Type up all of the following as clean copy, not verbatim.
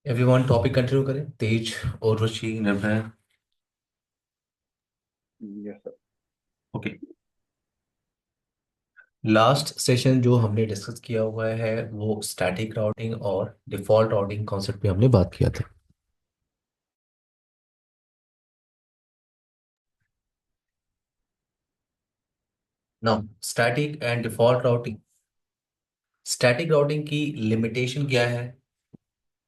Everyone topic continue करें। तेज और रुचि निर्भय। Yes sir. Okay. Last session जो हमने डिस्कस किया हुआ है वो स्टैटिक राउटिंग और डिफॉल्ट राउटिंग कॉन्सेप्ट पे हमने बात किया था। Now static and default routing. Static routing की लिमिटेशन क्या है?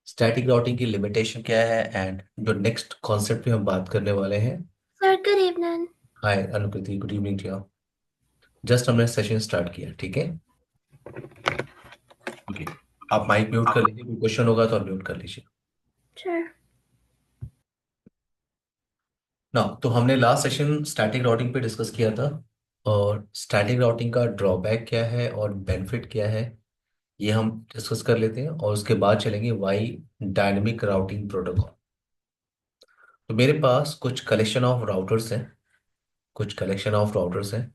स्टैटिक राउटिंग की लिमिटेशन क्या है एंड जो नेक्स्ट कॉन्सेप्ट पे हम बात करने वाले हैं। Sir, good evening. Hi Anukriti, good evening to you. Just हमने सेशन स्टार्ट किया, ठीक है। ओके। आप माइक म्यूट कर लीजिए, कोई क्वेश्चन होगा तो आप म्यूट कर लीजिए। सर। ना तो हमने लास्ट सेशन स्टैटिक राउटिंग पे डिस्कस किया था। और स्टैटिक राउटिंग का ड्रॉबैक क्या है और बेनिफिट क्या है, ये हम डिस्कस कर लेते हैं और उसके बाद चलेंगे वाई डायनेमिक राउटिंग प्रोटोकॉल। तो मेरे पास कुछ कलेक्शन ऑफ राउटर्स हैं। कुछ कलेक्शन ऑफ राउटर्स हैं।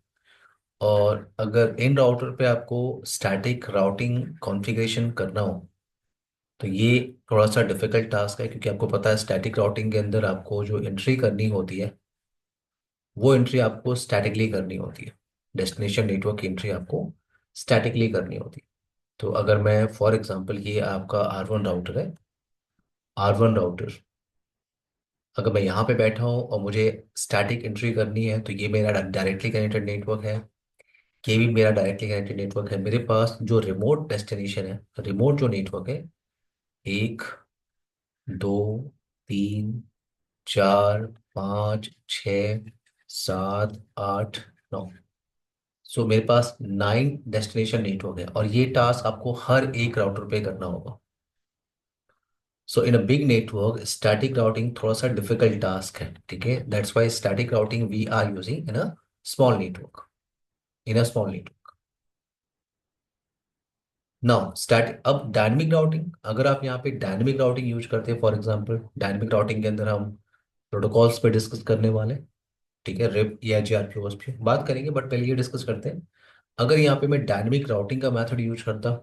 और अगर इन राउटर पे आपको स्टैटिक राउटिंग कॉन्फ़िगरेशन करना हो तो ये थोड़ा सा डिफिकल्ट टास्क है, क्योंकि आपको पता है स्टैटिक राउटिंग के अंदर आपको जो एंट्री करनी होती है वो एंट्री आपको स्टैटिकली करनी होती है। डेस्टिनेशन नेटवर्क की एंट्री आपको स्टैटिकली करनी होती है। तो अगर मैं फॉर एग्जांपल ये आपका R1 राउटर है। R1 राउटर, अगर मैं यहाँ पे बैठा हूँ और मुझे स्टैटिक एंट्री करनी है तो ये मेरा डायरेक्टली कनेक्टेड नेटवर्क है। ये भी मेरा डायरेक्टली कनेक्टेड नेटवर्क है। मेरे पास जो रिमोट डेस्टिनेशन है, रिमोट जो नेटवर्क है, एक, दो, तीन, चार, पाँच, छ, सात, आठ, नौ। सो मेरे पास 9 डेस्टिनेशन नेटवर्क है और ये टास्क आपको हर एक राउटर पे करना होगा। So in a big network static routing थोड़ा सा डिफिकल्ट टास्क है, ठीक है। That's why static routing we are using in a small network. In a small network. Now static, अब डायनेमिक राउटिंग, अगर आप यहाँ पे डायनेमिक राउटिंग यूज करते हैं, फॉर एग्जांपल डायनेमिक राउटिंग के अंदर हम प्रोटोकॉल्स पे डिस्कस करने वाले हैं, ठीक है। रिप या जीआरपीओस पे बात करेंगे, बट पहले ये डिस्कस करते हैं। अगर यहाँ पे मैं डायनेमिक राउटिंग का मेथड यूज करता,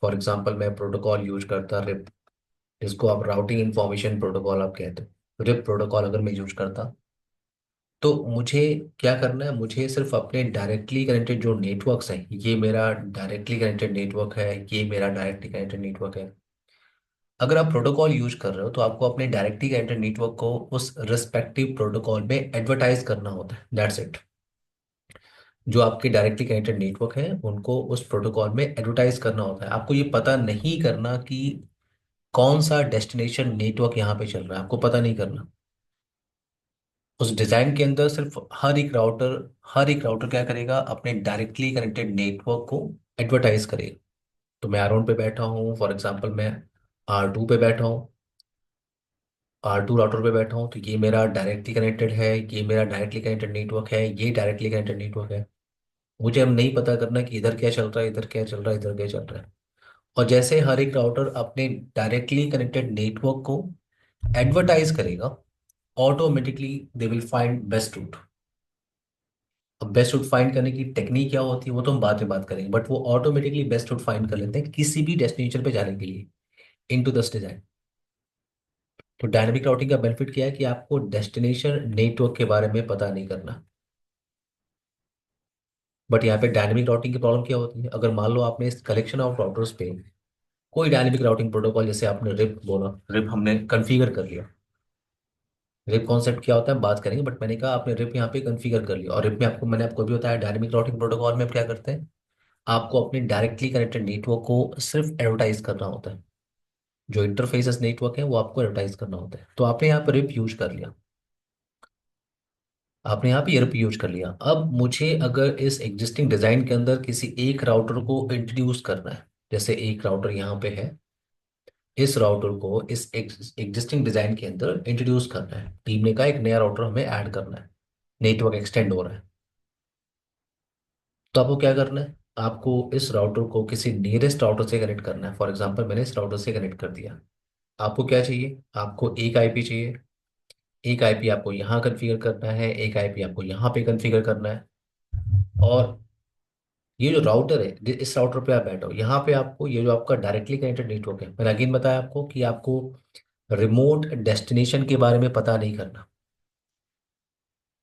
फॉर एग्जांपल मैं प्रोटोकॉल यूज करता रिप, जिसको आप राउटिंग इंफॉर्मेशन प्रोटोकॉल आप कहते हो, रिप प्रोटोकॉल अगर मैं यूज करता तो मुझे क्या करना है? मुझे सिर्फ अपने डायरेक्टली कनेक्टेड जो नेटवर्क्स हैं, ये मेरा डायरेक्टली कनेक्टेड नेटवर्क है, ये मेरा डायरेक्टली कनेक्टेड नेटवर्क है। अगर आप प्रोटोकॉल यूज कर रहे हो तो आपको अपने डायरेक्टली कनेक्टेड नेटवर्क को उस रिस्पेक्टिव प्रोटोकॉल में एडवर्टाइज करना होता है। That's it. जो आपके डायरेक्टली कनेक्टेड नेटवर्क है उनको उस प्रोटोकॉल में एडवर्टाइज करना होता है। आपको ये पता नहीं करना कि कौन सा डेस्टिनेशन नेटवर्क यहाँ पे चल रहा है, आपको पता नहीं करना। उस डिजाइन के अंदर सिर्फ हर एक राउटर क्या करेगा? अपने डायरेक्टली कनेक्टेड नेटवर्क को एडवर्टाइज करेगा। तो मैं R1 पे बैठा हूँ, फॉर एग्जांपल मैं R2 पे बैठा हूँ, R2 राउटर पे बैठा हूँ, तो ये मेरा डायरेक्टली कनेक्टेड है, ये मेरा डायरेक्टली कनेक्टेड नेटवर्क है, ये डायरेक्टली कनेक्टेड नेटवर्क है। मुझे अब नहीं पता करना कि इधर क्या चल रहा है, इधर क्या चल रहा है, इधर क्या चल रहा है। और जैसे हर एक राउटर अपने डायरेक्टली कनेक्टेड नेटवर्क को एडवर्टाइज करेगा, automatically they will find best route. अब बेस्ट रूट फाइंड करने की टेक्निक क्या होती है वो तो हम बाद में बात करेंगे, बट वो ऑटोमेटिकली बेस्ट रूट फाइंड कर लेते हैं किसी भी डेस्टिनेशन पे जाने के लिए इनटू द डिजाइन। तो डायनेमिक राउटिंग का बेनिफिट क्या है कि आपको डेस्टिनेशन नेटवर्क के बारे में पता नहीं करना। बट यहाँ पे डायनेमिक राउटिंग की प्रॉब्लम क्या होती है? अगर मान लो आपने इस कलेक्शन ऑफ राउटर्स पे कोई डायनेमिक राउटिंग प्रोटोकॉल, जैसे आपने रिप बोला, रिप हमने कॉन्फ़िगर कर लिया। रिप कॉन्सेप्ट क्या होता है बात करेंगे, बट मैंने कहा आपने रिप यहाँ पे कॉन्फ़िगर कर लिया, और रिप में मैंने आपको भी बताया डायनेमिक राउटिंग प्रोटोकॉल में आप क्या करते हैं? आपको अपने डायरेक्टली कनेक्टेड नेटवर्क को सिर्फ एडवर्टाइज करना होता है। जो इंटरफेसेस नेटवर्क है वो आपको एडवर्टाइज करना होता है। तो आपने यहाँ पे रिप यूज कर लिया, आपने यहाँ पे रिप यूज कर लिया। अब मुझे अगर इस एग्जिस्टिंग डिजाइन के अंदर किसी एक राउटर को इंट्रोड्यूस करना है, जैसे एक राउटर यहाँ पे है, इस राउटर को इस एग्जिस्टिंग डिजाइन के अंदर इंट्रोड्यूस करना है, टीम ने कहा एक नया राउटर हमें ऐड करना है, नेटवर्क एक्सटेंड हो रहा है। तो आपको क्या करना है? आपको इस राउटर को किसी नियरेस्ट राउटर से कनेक्ट करना है। फॉर एग्जांपल मैंने इस राउटर से कनेक्ट कर दिया। आपको क्या चाहिए? आपको एक आईपी चाहिए। एक आईपी आपको यहाँ कॉन्फ़िगर करना है, एक आईपी आपको यहाँ पे कॉन्फ़िगर करना है। और ये जो राउटर है, इस राउटर पे आप बैठो, यहाँ पे आपको ये जो आपका डायरेक्टली कनेक्टेड नेटवर्क है, मैंने अगेन बताया आपको कि आपको रिमोट डेस्टिनेशन के बारे में पता नहीं करना।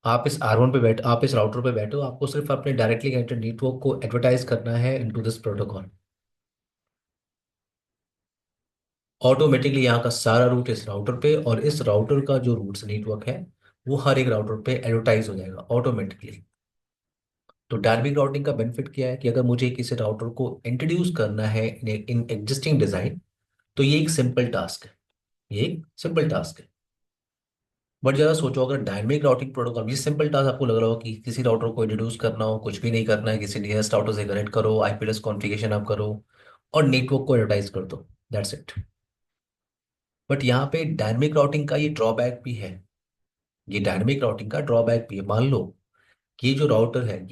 आप इस राउटर पे बैठो, आपको सिर्फ अपने डायरेक्टली कनेक्टेड नेटवर्क को एडवर्टाइज करना है इनटू दिस प्रोटोकॉल। ऑटोमेटिकली यहाँ का सारा रूट इस राउटर पे, और इस राउटर का जो रूट्स नेटवर्क है वो हर एक राउटर पे एडवर्टाइज हो जाएगा ऑटोमेटिकली। तो डायनेमिक राउटिंग का बेनिफिट क्या है कि अगर मुझे किसी राउटर को इंट्रोड्यूस करना है इन एग्जिस्टिंग डिजाइन, तो ये एक सिंपल टास्क है। ये एक सिंपल टास्क है। बट जरा सोचो, अगर डायनेमिक राउटिंग प्रोटोकॉल, ये सिंपल टास्क आपको लग रहा हो कि किसी राउटर को इंट्रोड्यूस करना हो, कुछ भी नहीं करना है, किसी नियरेस्ट राउटर से कनेक्ट करो, आईपी एड्रेस कॉन्फ़िगरेशन आप करो और नेटवर्क को एडवर्टाइज कर दो, दैट्स इट। बट यहाँ पे डायनेमिक राउटिंग का ये ड्रॉबैक भी है। ये डायनेमिक राउटिंग का ड्रॉबैक भी है। मान लो कि ये जो राउटर है,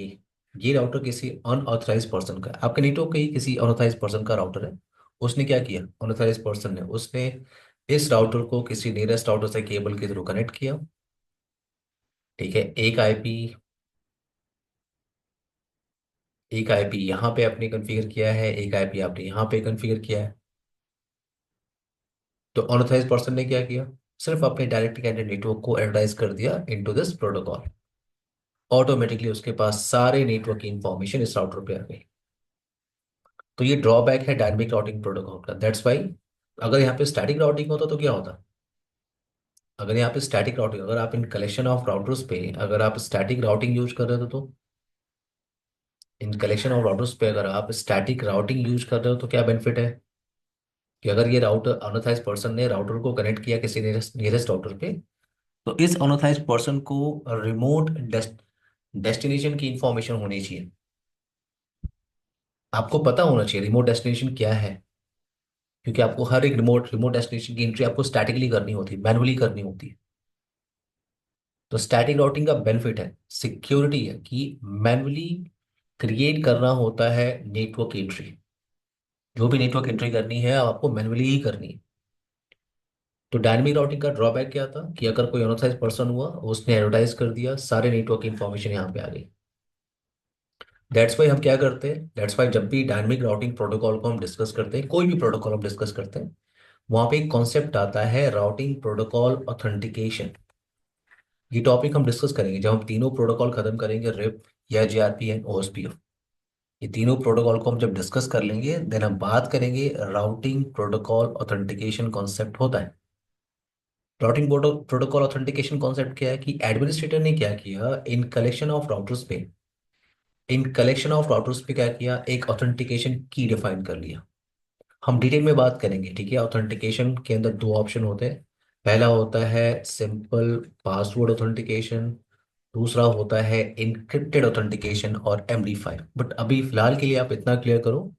ये राउटर किसी अनऑथराइज पर्सन का है, आपके नेटवर्क का ही किसी अनऑथराइज पर्सन का राउटर है। उसने क्या किया, अनऑथराइज पर्सन ने उसने इस राउटर को किसी नियरेस्ट राउटर से केबल के थ्रू कनेक्ट किया। ठीक है, एक आईपी यहाँ पे आपने कॉन्फ़िगर किया है, एक आईपी आपने यहाँ पे कॉन्फ़िगर किया है। तो अनऑथराइज पर्सन ने क्या किया, सिर्फ अपने डायरेक्ट कैंडिडेट नेटवर्क को एडवर्टाइज कर दिया इनटू दिस प्रोटोकॉल। ऑटोमेटिकली उसके पास सारे नेटवर्क की इंफॉर्मेशन इस राउटर पे आ गई। तो ये ड्रॉबैक है डायनेमिक राउटिंग प्रोटोकॉल का, दैट्स वाई। अगर यहाँ पे स्टैटिक राउटिंग होता तो क्या होता, अगर यहाँ पे स्टैटिक राउटिंग, अगर आप इन कलेक्शन ऑफ राउटर्स पे अगर आप स्टैटिक राउटिंग यूज कर रहे हो तो इन कलेक्शन ऑफ राउटर्स पे अगर आप स्टैटिक राउटिंग यूज कर रहे हो तो क्या बेनिफिट है कि अगर ये राउटर अनऑथराइज पर्सन ने राउटर को कनेक्ट किया किसी नियरेस्ट राउटर पे, तो इस अनऑथराइज पर्सन को रिमोट डेस्टिनेशन की इंफॉर्मेशन होनी चाहिए। आपको पता होना चाहिए रिमोट डेस्टिनेशन क्या है, क्योंकि आपको हर एक रिमोट रिमोट डेस्टिनेशन की एंट्री आपको स्टैटिकली करनी होती है, मैनुअली करनी होती है। तो स्टैटिक राउटिंग का बेनिफिट है, सिक्योरिटी है, कि मैनुअली क्रिएट करना होता है नेटवर्क एंट्री। जो भी नेटवर्क एंट्री करनी है आपको मैनुअली ही करनी है। तो डायनेमिक राउटिंग का ड्रॉबैक क्या था कि अगर कोई अनऑथराइज पर्सन हुआ, उसने एडवर्टाइज कर दिया, सारे नेटवर्क इन्फॉर्मेशन यहाँ पे आ गई। दैट्स वाई हम क्या करते हैं, दैट्स वाई जब भी डायनेमिक राउटिंग प्रोटोकॉल को हम डिस्कस करते हैं, कोई भी प्रोटोकॉल हम डिस्कस करते हैं, वहां पे एक कॉन्सेप्ट आता है राउटिंग प्रोटोकॉल ऑथेंटिकेशन। ये टॉपिक हम डिस्कस करेंगे जब हम तीनों प्रोटोकॉल खत्म करेंगे, रिप या जीआरपी एंड ओएसपीएफ। ये तीनों प्रोटोकॉल को हम जब डिस्कस कर लेंगे, देन हम बात करेंगे राउटिंग प्रोटोकॉल ऑथेंटिकेशन कॉन्सेप्ट होता है। राउटिंग प्रोटोकॉल ऑथेंटिकेशन कॉन्सेप्ट क्या है कि एडमिनिस्ट्रेटर ने क्या किया, इन कलेक्शन ऑफ राउटर्स पे क्या किया, एक ऑथेंटिकेशन की डिफाइन कर लिया। हम डिटेल में बात करेंगे, ठीक है। ऑथेंटिकेशन के अंदर दो ऑप्शन होते हैं। पहला होता है सिंपल पासवर्ड ऑथेंटिकेशन, दूसरा होता है इनक्रिप्टेड ऑथेंटिकेशन और MD5। बट अभी फिलहाल के लिए आप इतना क्लियर करो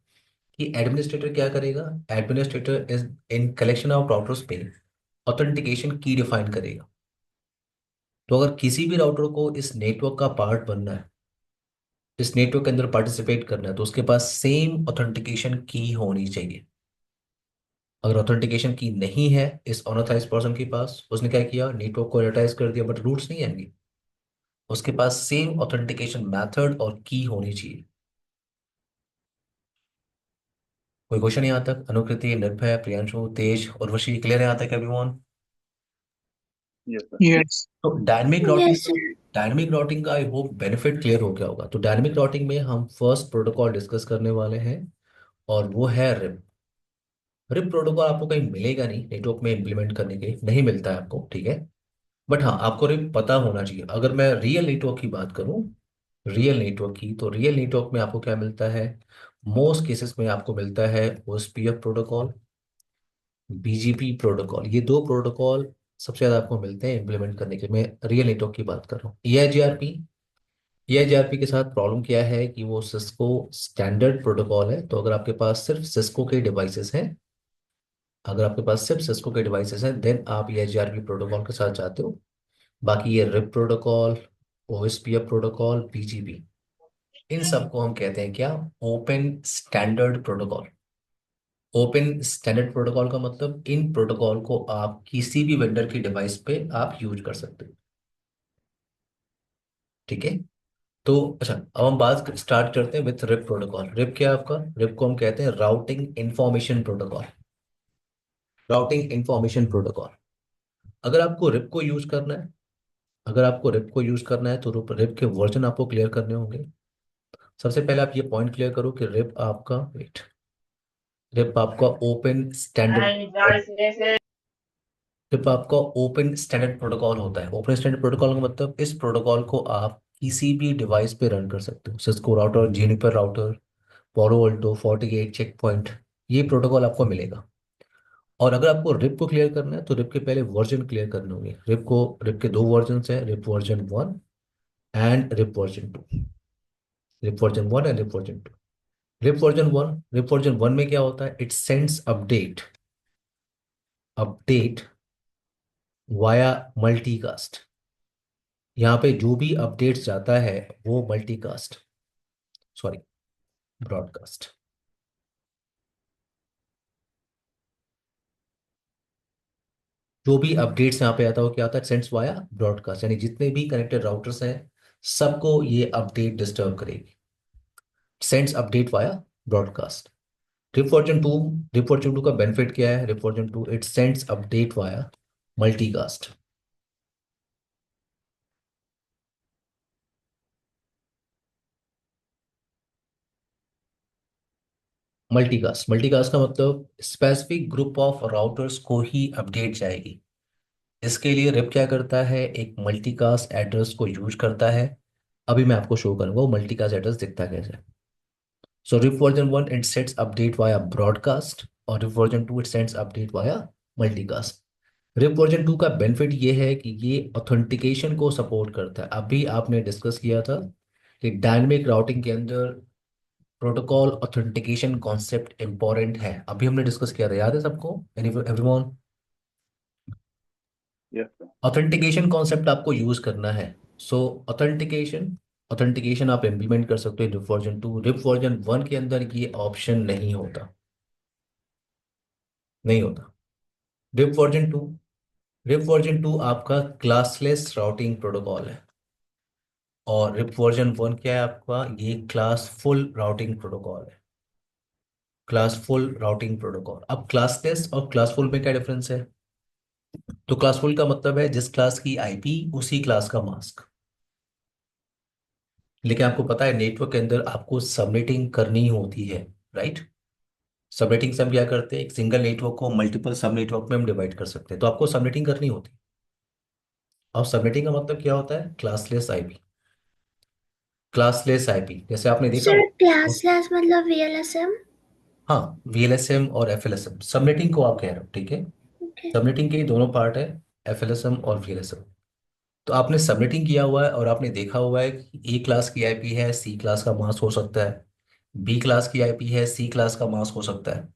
कि एडमिनिस्ट्रेटर क्या करेगा। Administrator is in collection of routers पे ऑथेंटिकेशन की डिफाइन करेगा। तो अगर किसी भी राउटर को इस नेटवर्क का पार्ट बनना है, इस नेटवर्क के अंदर पार्टिसिपेट करना है, तो उसके पास सेम ऑथेंटिकेशन की होनी चाहिए। अगर ऑथेंटिकेशन की नहीं है इस अनऑथराइज पर्सन के पास, उसने क्या किया, नेटवर्क को एडवर्टाइज कर दिया बट रूट्स नहीं आएंगे, उसके पास सेम ऑथेंटिकेशन मेथड और की होनी चाहिए। कोई क्वेश्चन यहाँ तक, अनुकृति, निर्भय, प्रियांशु, तेज, उर्वशी, क्लियर है यहाँ तक एवरीवन? Yes sir. Yes. तो डायनेमिक राउटिंग, Yes, sir. का आई होप बेनिफिट क्लियर हो गया होगा। तो डायनेमिक राउटिंग में हम फर्स्ट प्रोटोकॉल डिस्कस करने वाले हैं, और वो है रिप। रिप प्रोटोकॉल आपको कहीं मिलेगा नहीं, नेटवर्क में इंप्लीमेंट करने के लिए नहीं मिलता है आपको, ठीक है। बट हाँ, आपको रिप पता होना चाहिए। अगर मैं रियल नेटवर्क की बात करूं, रियल नेटवर्क की, तो रियल नेटवर्क में आपको क्या मिलता है, मोस्ट केसेस में आपको मिलता है ओएसपीएफ प्रोटोकॉल, बीजीपी प्रोटोकॉल। ये दो प्रोटोकॉल सबसे ज्यादा आपको मिलते हैं इंप्लीमेंट करने के लिए। मैं रियल नेटवर्क की बात कर रहा हूँ। ईआईजीआरपी के साथ प्रॉब्लम क्या है कि वो सिस्को स्टैंडर्ड प्रोटोकॉल है। तो अगर आपके पास सिर्फ सिस्को के डिवाइसेस हैं, अगर आपके पास सिर्फ सिस्को के डिवाइसेस हैं, देन आप ईआईजीआरपी प्रोटोकॉल के साथ जाते हो। बाकी ये RIP protocol, OSPF protocol, BGP, इन सबको हम कहते हैं क्या, open standard protocol. Open standard protocol का मतलब इन प्रोटोकॉल को आप किसी भी वेंडर की डिवाइस पे आप यूज कर सकते हो, ठीक है। तो अच्छा, अब हम बात स्टार्ट करते हैं विथ रिप प्रोटोकॉल। रिप क्या है आपका? रिप को हम कहते हैं routing information protocol. Routing information protocol. अगर आपको रिप को यूज करना है, अगर आपको रिप को यूज करना है तो रिप के वर्जन आपको क्लियर करने होंगे। सबसे पहले आप ये पॉइंट क्लियर करो कि रिप आपका, वेट, रिप आपका ओपन स्टैंडर्ड, रिप आपका ओपन स्टैंडर्ड प्रोटोकॉल होता है। ओपन स्टैंडर्ड प्रोटोकॉल का मतलब इस प्रोटोकॉल को आप किसी भी डिवाइस पे रन कर सकते हो। सिस्को राउटर, जेनिपर राउटर, पोलो अल्टो, 48 चेक पॉइंट, ये प्रोटोकॉल आपको मिलेगा। और अगर आपको रिप को क्लियर करना है तो रिप के पहले वर्जन क्लियर करने होंगे। रिप के दो वर्जन हैं, RIP version 1 and RIP version 2। RIP version 1 and RIP version 2। RIP version 1 में क्या होता है? It sends update, update via multicast. यहाँ पे जो भी अपडेट्स जाता है वो मल्टीकास्ट, सॉरी, ब्रॉडकास्ट। जो भी अपडेट्स यहाँ पे आता है वो क्या होता है? सेंड्स वाया ब्रॉडकास्ट, यानी जितने भी कनेक्टेड राउटर्स हैं सबको ये अपडेट डिस्टर्ब करेगी। Sends update via broadcast. RIP version 2, RIP version 2 का बेनिफिट क्या है? RIP version 2 it sends update via multicast. Multicast, multicast का मतलब स्पेसिफिक ग्रुप ऑफ राउटर्स को ही अपडेट जाएगी। इसके लिए रिप क्या करता है? एक मल्टीकास्ट एड्रेस को यूज करता है। अभी मैं आपको शो करूंगा वो मल्टीकास्ट एड्रेस दिखता कैसे। So RIP version 1 it sends update via broadcast, और RIP version 2 it sends update via multicast. RIP version 2 का बेनिफिट ये है कि ये ऑथेंटिकेशन को सपोर्ट करता है। अभी आपने डिस्कस किया था कि डायनेमिक राउटिंग के अंदर प्रोटोकॉल ऑथेंटिकेशन कॉन्सेप्ट इंपॉर्टेंट है। अभी हमने डिस्कस किया था, याद है सबको? Everyone, Yes, sir. Authentication concept आपको यूज करना है। सो ऑथेंटिकेशन, ऑथेंटिकेशन आप इम्प्लीमेंट कर सकते हो रिप वर्जन 2। रिप वर्जन 1 के अंदर ये ऑप्शन नहीं होता, नहीं होता। रिप वर्जन 2, रिप वर्जन 2 आपका क्लासलेस राउटिंग प्रोटोकॉल है। और रिप वर्जन 1 क्या है आपका? ये क्लासफुल राउटिंग प्रोटोकॉल है। Classful routing protocol. अब क्लासलेस और क्लासफुल में क्या डिफरेंस है? तो क्लासफुल का मतलब है जिस क्लास की आईपी उसी क्लास का मास्क। लेकिन आपको पता है नेटवर्क के अंदर आपको सबनेटिंग करनी होती है, राइट? सबनेटिंग से हम क्या करते हैं? एक सिंगल नेटवर्क को मल्टीपल सब नेटवर्क में हम डिवाइड कर सकते हैं, तो आपको सबनेटिंग करनी होती है। और सबनेटिंग का मतलब क्या होता है? Classless IP. क्लासलेस आईपी जैसे आपने देखा सर हो। क्लासलेस मतलब वीएलएसएम। हाँ, वीएलएसएम और एफएलएसएम, सबनेटिंग को आप कह रहे हो, ठीक है। ओके। सबनेटिंग के ही दोनों पार्ट है, एफएलएसएम और वीएलएसएम। तो आपने सबनेटिंग किया हुआ है और आपने देखा हुआ है कि ए क्लास की आईपी है, सी क्लास का मास्क हो सकता है, बी क्लास की आईपी है, सी क्लास का मास्क हो सकता है।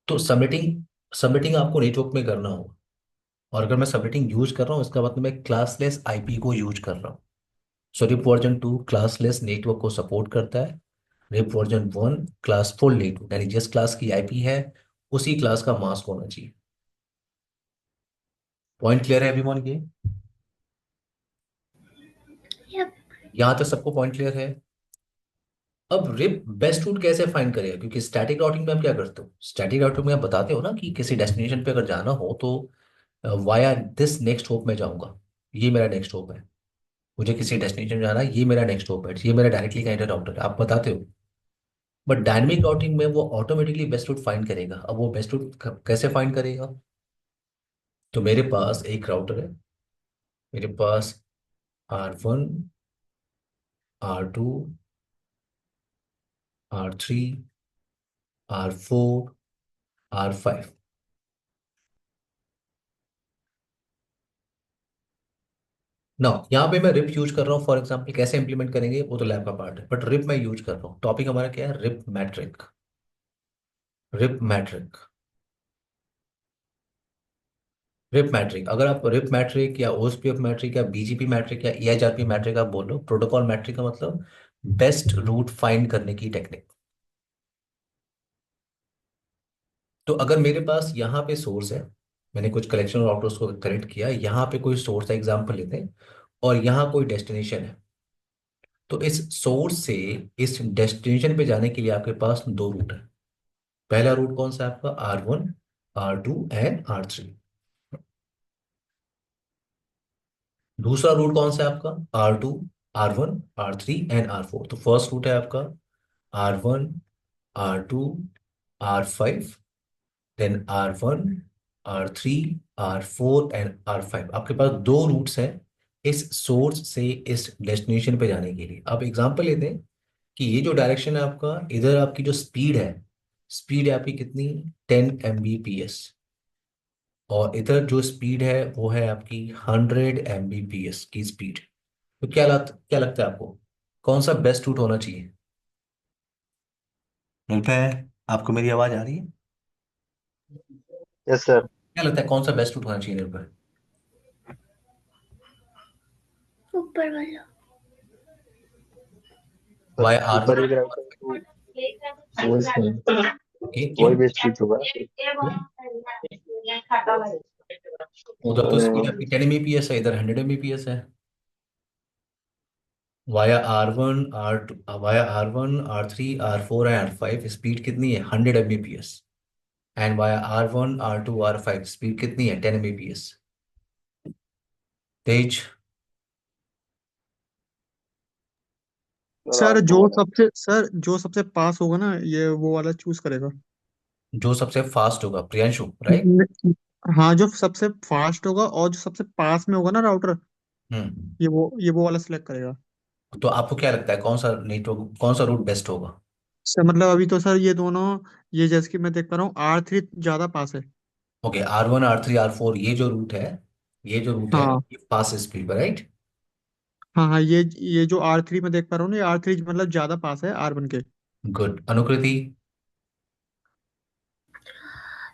तो सबनेटिंग, सबनेटिंग आपको नेटवर्क में करना होगा। और अगर मैं सबनेटिंग यूज कर रहा हूँ इसका मतलब मैं क्लासलेस आईपी को यूज कर रहा हूँ। सो रिप वर्जन 2 क्लासलेस नेटवर्क को सपोर्ट करता है। रिप वर्जन 1 क्लासफुल नेटवर्क, यानी जिस क्लास की आईपी है उसी क्लास का मास्क होना चाहिए। पॉइंट क्लियर है एवरीवन के? यप। यहां तक सबको पॉइंट क्लियर है? अब रिप बेस्ट रूट कैसे फाइंड करेगा? क्योंकि स्टैटिक राउटिंग में आप क्या करते हो? स्टैटिक राउटिंग में आप बताते हो ना कि किसी डेस्टिनेशन पे अगर जाना हो तो वाया दिस नेक्स्ट होप में जाऊंगा, ये मेरा नेक्स्ट होप है। मुझे किसी डेस्टिनेशन जाना है, ये मेरा नेक्स्ट होप है, ये मेरा डायरेक्टली कनेक्टेड राउटर है, आप बताते हो। बट डायनेमिक राउटिंग में वो ऑटोमेटिकली बेस्ट रूट फाइंड करेगा। अब वो बेस्ट रूट कैसे फाइंड करेगा? तो मेरे पास एक राउटर है, मेरे पास R1, R2, R3, R4, R5। ना यहाँ पे मैं रिप यूज कर रहा हूँ फॉर एग्जांपल, कैसे इंप्लीमेंट करेंगे वो तो लैब का पार्ट है, बट रिप मैं यूज कर रहा हूँ। टॉपिक हमारा क्या है? RIP metric. RIP metric, RIP metric. अगर आप रिप मैट्रिक या ओएसपीएफ मैट्रिक या बीजीपी मैट्रिक या ईएचआरपी मैट्रिक आप बोल रहे हो, प्रोटोकॉल मैट्रिक का मतलब बेस्ट रूट फाइंड करने की टेक्निक। तो अगर मेरे पास यहाँ पे सोर्स है, मैंने कुछ कलेक्शन राउटर्स को कनेक्ट किया, यहाँ पे कोई सोर्स है एग्जांपल लेते हैं, और यहाँ कोई डेस्टिनेशन है। तो इस सोर्स से इस डेस्टिनेशन पे जाने के लिए आपके पास दो रूट है। पहला रूट कौन सा है आपका? R1, R2 and R3। दूसरा रूट कौन सा है आपका? R2, R1, R3 and R4। तो फर्स्ट रूट है आपका R1, R2, R5, then R1, R3, R4 and R5। आपके पास दो रूट्स हैं इस सोर्स से इस डेस्टिनेशन पे जाने के लिए। अब एग्जांपल लेते हैं कि ये जो डायरेक्शन है आपका, इधर आपकी जो स्पीड है, स्पीड है आपकी कितनी? 10 Mbps। और इधर जो स्पीड है वो है आपकी 100 Mbps की स्पीड। तो क्या लगता है आपको कौन सा बेस्ट रूट होना चाहिए? मिलता है? आपको मेरी आवाज आ रही है? Yes sir. क्या लगता है कौन सा बेस्ट रूट होना चाहिए निर्भय? ऊपर वाला। सर वाई आर ऊपर एक रहता है तो वही सही, ओके, क्यों? वही बेस्ट चीज होगा। क्यों? उधर तो स्पीड अ, आपकी 10 Mbps है, इधर 100 Mbps है। Via R1 R3 R4 and R5 speed कितनी है? 100 Mbps। And via R1 R2 R5 speed कितनी है? 10 Mbps। तेज। सर R2 वाला। सर जो सबसे पास होगा ना ये वो वाला चूज करेगा। जो सबसे फास्ट होगा, प्रियांशु, राइट? न- हाँ, जो सबसे फास्ट होगा और जो सबसे पास में होगा ना राउटर, हम्म। ये वो वाला सिलेक्ट करेगा। तो आपको क्या लगता है कौन सा नेटवर्क, कौन सा रूट बेस्ट होगा? सर मतलब अभी तो सर ये दोनों, ये जैसे कि मैं देख पा रहा हूँ R3 ज्यादा पास है। ओके, R1 R3 R4 ये जो रूट है हाँ ये फास्ट स्पीड पर, राइट? हाँ हाँ, ये जो R3 में देख पा रहा हूँ ना, ये R3 मतलब ज्यादा पास है R1 के। गुड। अनुकृति?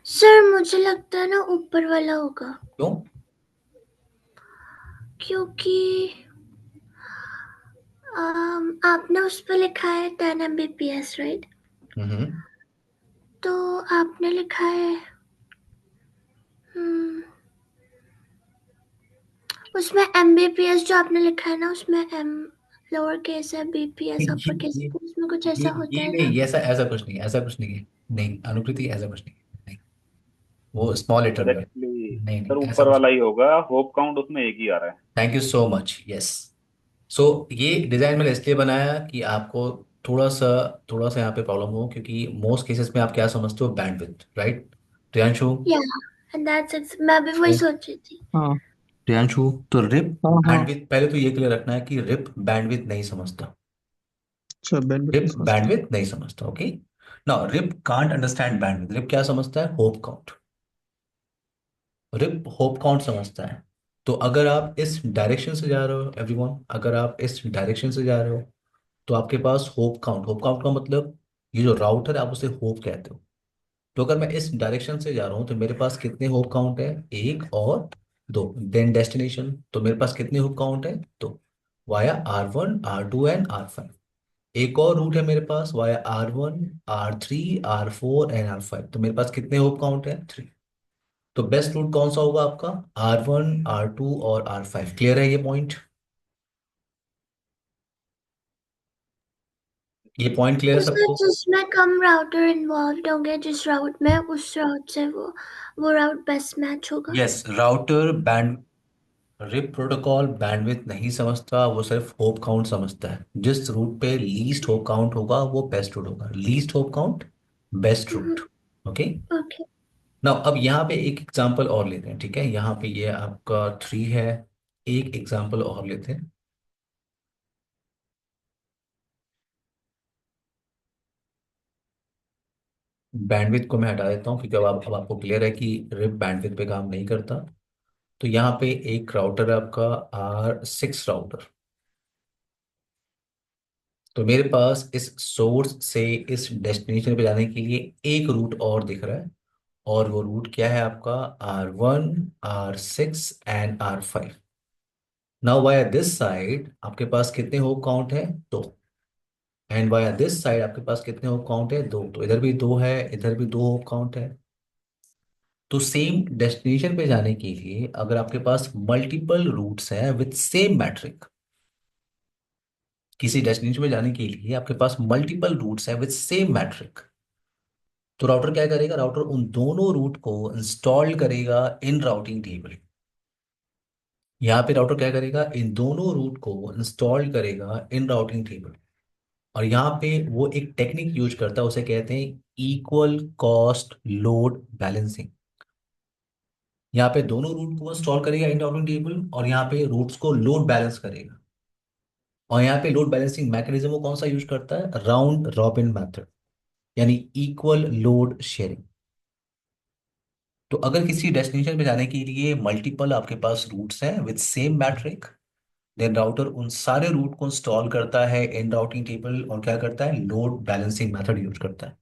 सर मुझे लगता है ना ऊपर वाला होगा, क्यों? क्योंकि आपने उस पर लिखा है 10 Mbps, राइट? हम्म। तो आपने लिखा है, हम्म, उसमें Mbps जो आपने लिखा है ना, उसमें M लोअर केस है, BPS ये अपर केस ये है, तो उसमें कुछ ये ऐसा होता ये है ना। नहीं, ऐसा ऐसा कुछ नहीं, ऐसा कुछ नहीं है। नहीं अनुकृति, ऐसा कुछ नहीं है। नहीं, वो स्मॉल लेटर सर में है। एक्चुअली नहीं सर नहीं, ऐसा ऊपर कुछ वाला नहीं। ही होगा, होप काउंट उसमें एक ही आ रहा है। Thank you so much, yes. So ये डिजाइन मैंने इसलिए बनाया कि आपको थोड़ा सा थोड़ा सा यहाँ पे प्रॉब्लम हो, क्योंकि मोस्ट केसेस में आप क्या समझते हो? Bandwidth, right? प्रियांशु? या एंड दैट्स इट, मैं भी वही सोच रही थी। हाँ प्रियांशु, तो रिप हाँ हाँ। बैंडविड्थ, पहले तो ये क्लियर रखना है कि रिप बैंडविड्थ नहीं समझता। अच्छा, बैंडविड्थ रिप नहीं समझता। बैंडविड्थ नहीं समझता, okay? Now RIP can't understand bandwidth. RIP क्या समझता है? Hop count. RIP hop count समझता है। तो अगर आप इस डायरेक्शन से जा रहे हो एवरीवन, अगर आप इस डायरेक्शन से जा रहे हो तो आपके पास होप काउंट का मतलब ये जो राउटर है आप उसे होप कहते हो। तो अगर मैं इस डायरेक्शन से जा रहा हूँ तो मेरे पास कितने होप काउंट है? एक और दो। देन डेस्टिनेशन, तो मेरे पास कितने होप काउंट है? दो। Via R1 R2 and R5। एक और रूट है मेरे पास via R1 R3 R4 and R5। तो मेरे पास कितने होप काउंट है? थ्री। तो बेस्ट रूट कौन सा होगा आपका? R1 R2 और R5। क्लियर है ये पॉइंट? ये पॉइंट क्लियर है तो सर सबको? जिसमें कम राउटर इन्वॉल्व होंगे जिस राउट में, उस राउट से वो राउट बेस्ट मैच होगा। Yes, router band RIP protocol bandwidth नहीं समझता, वो सिर्फ होप काउंट समझता है। जिस रूट पे लीस्ट होप काउंट होगा वो बेस्ट रूट होगा। Least hope count, best route. Okay. Okay. ना अब यहाँ पे एक एग्जांपल और लेते हैं, ठीक है? यहाँ पे ये आपका थ्री है। एक एग्जांपल और लेते हैं। बैंडविड्थ को मैं हटा देता हूँ क्योंकि अब आपको क्लियर है कि रिप बैंडविड्थ पे काम नहीं करता। तो यहाँ पे एक राउटर है आपका R6 राउटर। तो मेरे पास इस सोर्स से इस डेस्टिनेशन पे जाने के लिए एक रूट और दिख रहा है। और वो रूट क्या है आपका? R1 R6 and R5। Now via this side आपके पास कितने होप काउंट है? दो। एंड वाया दिस साइड आपके पास कितने होप काउंट है? दो। तो इधर भी दो है, इधर भी दो होप काउंट है। तो सेम डेस्टिनेशन पे जाने के लिए अगर आपके पास मल्टीपल रूट्स हैं विथ सेम मैट्रिक, किसी डेस्टिनेशन में जाने के लिए आपके पास मल्टीपल रूट्स हैं विद सेम मैट्रिक। तो राउटर क्या करेगा, राउटर उन दोनों रूट को इंस्टॉल करेगा इन राउटिंग टेबल। यहाँ पे राउटर क्या करेगा, इन दोनों रूट को इंस्टॉल करेगा इन राउटिंग टेबल। और यहाँ पे वो एक टेक्निक यूज करता है, उसे कहते हैं इक्वल कॉस्ट लोड बैलेंसिंग। यहाँ पे दोनों रूट को इंस्टॉल करेगा इन राउटिंग टेबल, और यहाँ पे रूट्स को लोड बैलेंस करेगा। और यहाँ पे लोड बैलेंसिंग मैकेनिज्म वो कौन सा यूज करता है, राउंड रॉबिन मेथड, यानी इक्वल लोड शेयरिंग। तो अगर किसी डेस्टिनेशन पे जाने के लिए मल्टीपल आपके पास रूट्स हैं with same metric, then router उन सारे रूट को इंस्टॉल करता है इन राउटिंग टेबल और क्या करता है, लोड बैलेंसिंग मेथड यूज करता है।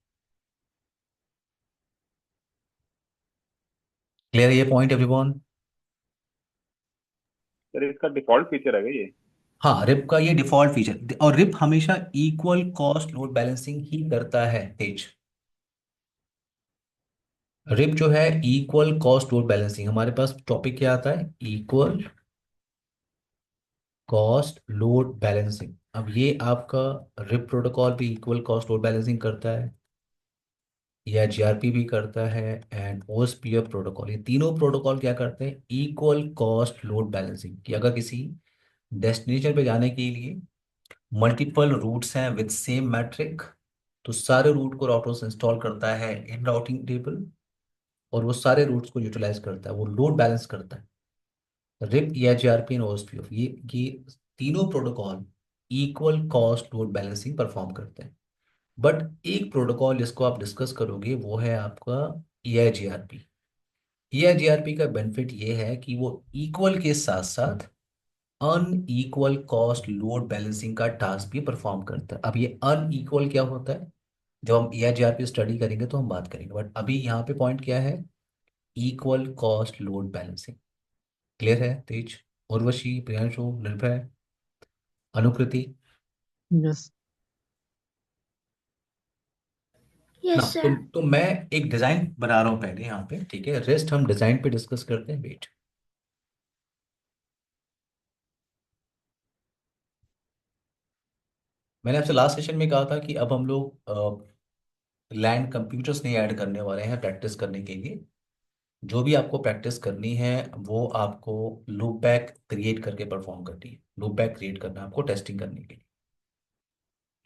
क्लियर है ये पॉइंट एवरीवन? सर इसका डिफॉल्ट फीचर है क्या ये? हाँ, रिप का ये डिफॉल्ट फीचर, और रिप हमेशा इक्वल कॉस्ट लोड बैलेंसिंग ही करता है तेज। रिप जो है इक्वल कॉस्ट लोड बैलेंसिंग, हमारे पास टॉपिक क्या आता है, इक्वल कॉस्ट लोड बैलेंसिंग। अब ये आपका रिप प्रोटोकॉल भी इक्वल कॉस्ट लोड बैलेंसिंग करता है, या जीआरपी भी करता है, एंड ओएसपीएफ प्रोटोकॉल। ये तीनों प्रोटोकॉल क्या करते हैं, इक्वल कॉस्ट लोड बैलेंसिंग। कि अगर किसी डेस्टिनेशन पे जाने के लिए मल्टीपल रूट्स हैं विद सेम मैट्रिक, तो सारे रूट को राउटर्स इंस्टॉल करता है इन राउटिंग टेबल, और वो सारे रूट्स को यूटिलाइज करता है, वो लोड बैलेंस करता है। रिप या जीआरपी एंड ओएसपीएफ, ये तीनों protocol equal cost load balancing perform करते हैं। बट एक प्रोटोकॉल जिसको आप डिस्कस करोगे वो है आपका एआईजीआरपी। एआईजीआरपी का बेनिफिट ये है कि वो इक्वल के साथ साथ अनइक्वल कॉस्ट लोड बैलेंसिंग का टास्क भी परफॉर्म करता है। अब ये अनइक्वल क्या होता है, जब हम एआईजीआरपी स्टडी करेंगे तो हम बात करेंगे, बट अभी यहाँ पे पॉइंट क्या है, equal cost load balancing. Clear है तेज, उर्वशी, प्रियांशु, निर्भय, अनुकृति? यस। ना, Yes, तो sir. तो मैं एक डिजाइन बना रहा हूँ पहले यहाँ पे, ठीक है, रेस्ट हम डिजाइन पे डिस्कस करते हैं, वेट। मैंने आपसे लास्ट सेशन में कहा था कि अब हम लोग लैंड कंप्यूटर्स नहीं ऐड करने वाले हैं प्रैक्टिस करने के लिए। जो भी आपको प्रैक्टिस करनी है वो आपको लूप बैक क्रिएट करके परफॉर्म करनी है। लूप बैक क्रिएट करना है आपको टेस्टिंग करने के लिए।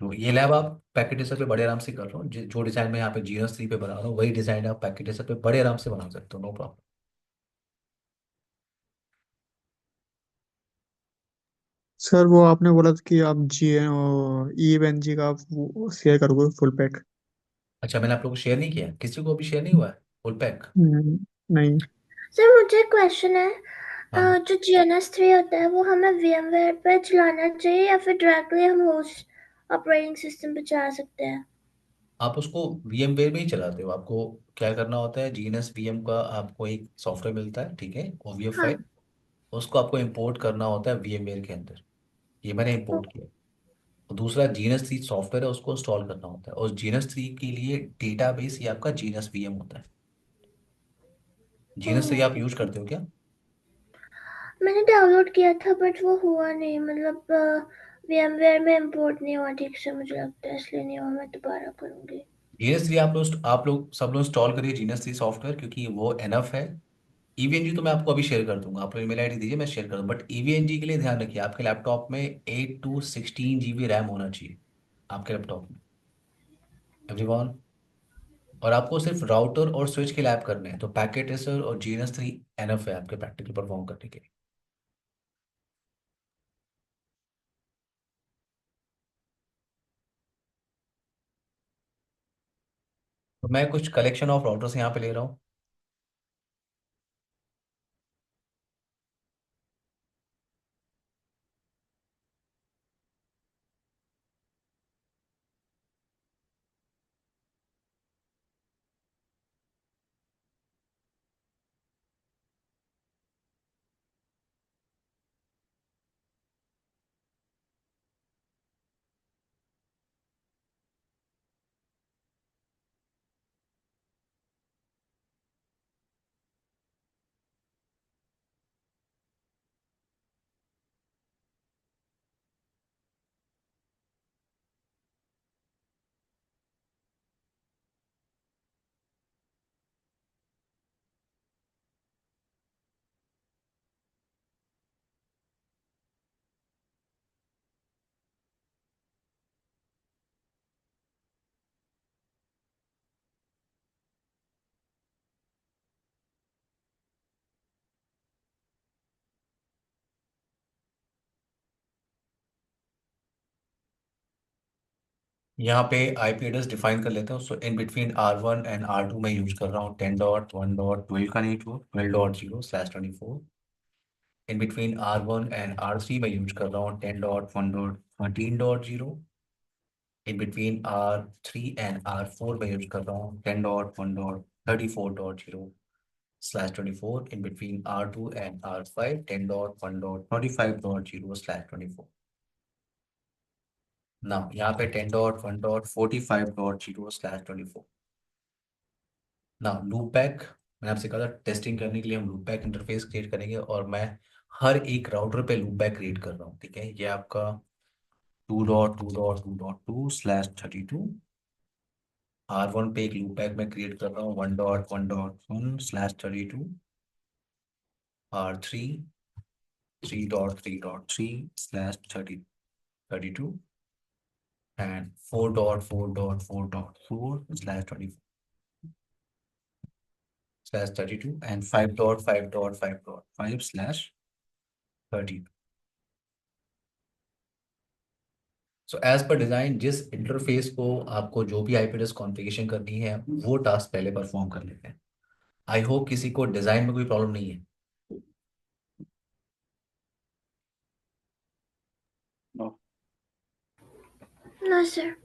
तो ये लैब आप पैकेटेसर पे बड़े आराम से कर रहा हूँ, जो डिज़ाइन मैं यहाँ पे GS3 पे बना रहा हूँ वही डिज़ाइन आप पैकेटेसर पे बड़े आराम से बना सकते हो, नो प्रॉब्लम। सर वो आपने बोला था कि आप जी ई एन जी का आप शेयर करोगे फुल पैक। अच्छा, मैंने आप लोगों को शेयर नहीं किया, किसी को भी शेयर नहीं हुआ है फुल पैक? नहीं। सर मुझे एक क्वेश्चन है। हाँ, जो GNS3 होता है वो हमें VMware पे चलाना चाहिए या फिर डायरेक्टली हम होस्ट ऑपरेटिंग सिस्टम पे चला सकते हैं? आप उसको VMware में ही चलाते हो। आपको क्या करना होता है, जीएनएस VM का आपको एक सॉफ्टवेयर मिलता है, ठीक है, OVF हाँ। फाइल। उसको आपको इंपोर्ट करना होता है VMware के अंदर। ये मैंने इंपोर्ट किया। और दूसरा GNS3 सॉफ्टवेयर है, उसको इंस्टॉल करना होता है। और GNS3 के लिए डेटाबेस ये आपका जीएनएस VM होता है। GNS3 आप यूज करते हो क्या? मैंने डाउनलोड किया था बट वो हुआ नहीं, मतलब VMware में इंपोर्ट नहीं हुआ ठीक से, मुझे लगता है इसलिए नहीं हुआ। मैं दोबारा करूँगी। GNS3 आप लोग सब लोग इंस्टॉल करिए GNS3 सॉफ्टवेयर, क्योंकि वो एनफ है। EVNG तो मैं आपको अभी शेयर कर दूंगा, आप लोग ईमेल आईडी दीजिए, मैं शेयर कर दूँ। बट EVNG के लिए ध्यान रखिए, आपके लैपटॉप में 8 to 16 GB रैम होना चाहिए आपके लैपटॉप में, एवरीवन। और आपको सिर्फ राउटर और स्विच के लैब करने हैं, तो पैकेट रेसर और GNS3 एनफ है आपके प्रैक्टिकल परफॉर्म करने के लिए। तो मैं कुछ कलेक्शन ऑफ राउटर्स यहाँ पे ले रहा हूँ। यहाँ पे आईपी एड्रेस डिफाइन कर लेते हैं। सो in between R1 and R2 मैं यूज कर रहा हूँ 10.1.12 का network 12.0/24। In between R1 and R3 मैं यूज कर रहा हूँ 10.1.13.0। In between R3 and R4 मैं यूज कर रहा हूँ 10.1.34.0/24। In between R2 and R5 10.1.25.0/24। ना यहाँ पे 10.1.45.0/24। ना लूप बैक, मैंने आपसे कहा था टेस्टिंग करने के लिए हम लूप बैक इंटरफेस क्रिएट करेंगे, और मैं हर एक राउटर पे लूप बैक क्रिएट कर रहा हूँ। ठीक है, ये आपका 2.2.2.2/32। R1 पे एक लूप बैक मैं क्रिएट कर रहा हूँ 1.1.1/32। R3 3.3.3/32 and 4.4.4.4/24/32 and 5.5.5.5/30। So as per design जिस इंटरफेस को आपको जो भी आईपी एड्रेस कॉन्फ़िगरेशन करनी है वो टास्क पहले परफॉर्म कर लेते हैं। आई होप किसी को डिजाइन में कोई प्रॉब्लम नहीं है। No. No sir.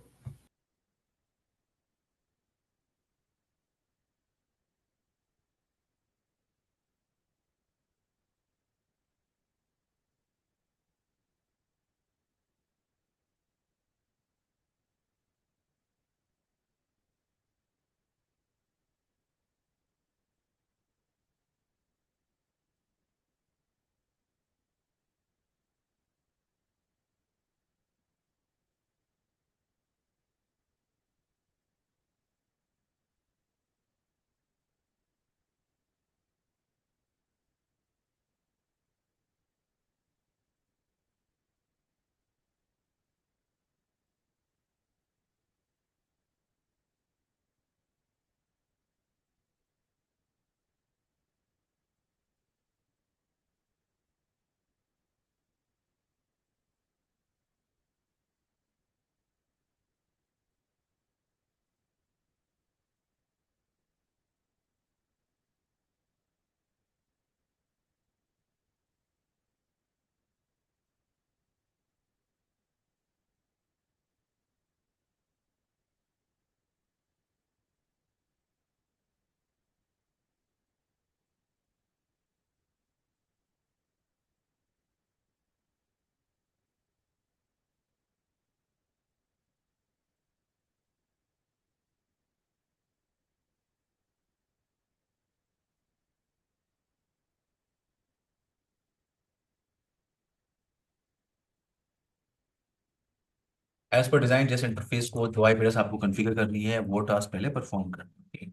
As per design जिस इंटरफेस को जो आईपी एड्रेस आपको कॉन्फ़िगर करनी है वो टास्क पहले परफॉर्म करना है।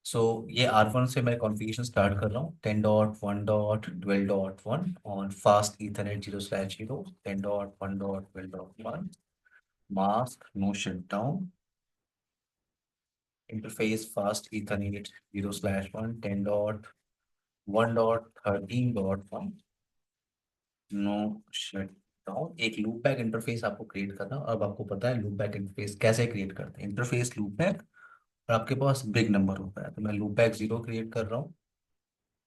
सो ये R1 से मैं कॉन्फ़िगरेशन स्टार्ट कर रहा हूँ 10.1.12.1 on fast ethernet 0/0। 10.1.12.1 mask no shut down interface fast ethernet 0/1। 10.1.13.1 no shut down. एक लूप बैक इंटरफेस आपको क्रिएट करना। अब आपको पता है लूप बैक इंटरफेस कैसे क्रिएट करते हैं। इंटरफेस लूप बैक और आपके पास बिग नंबर होता है, तो मैं लूप बैक 0 क्रिएट कर रहा हूँ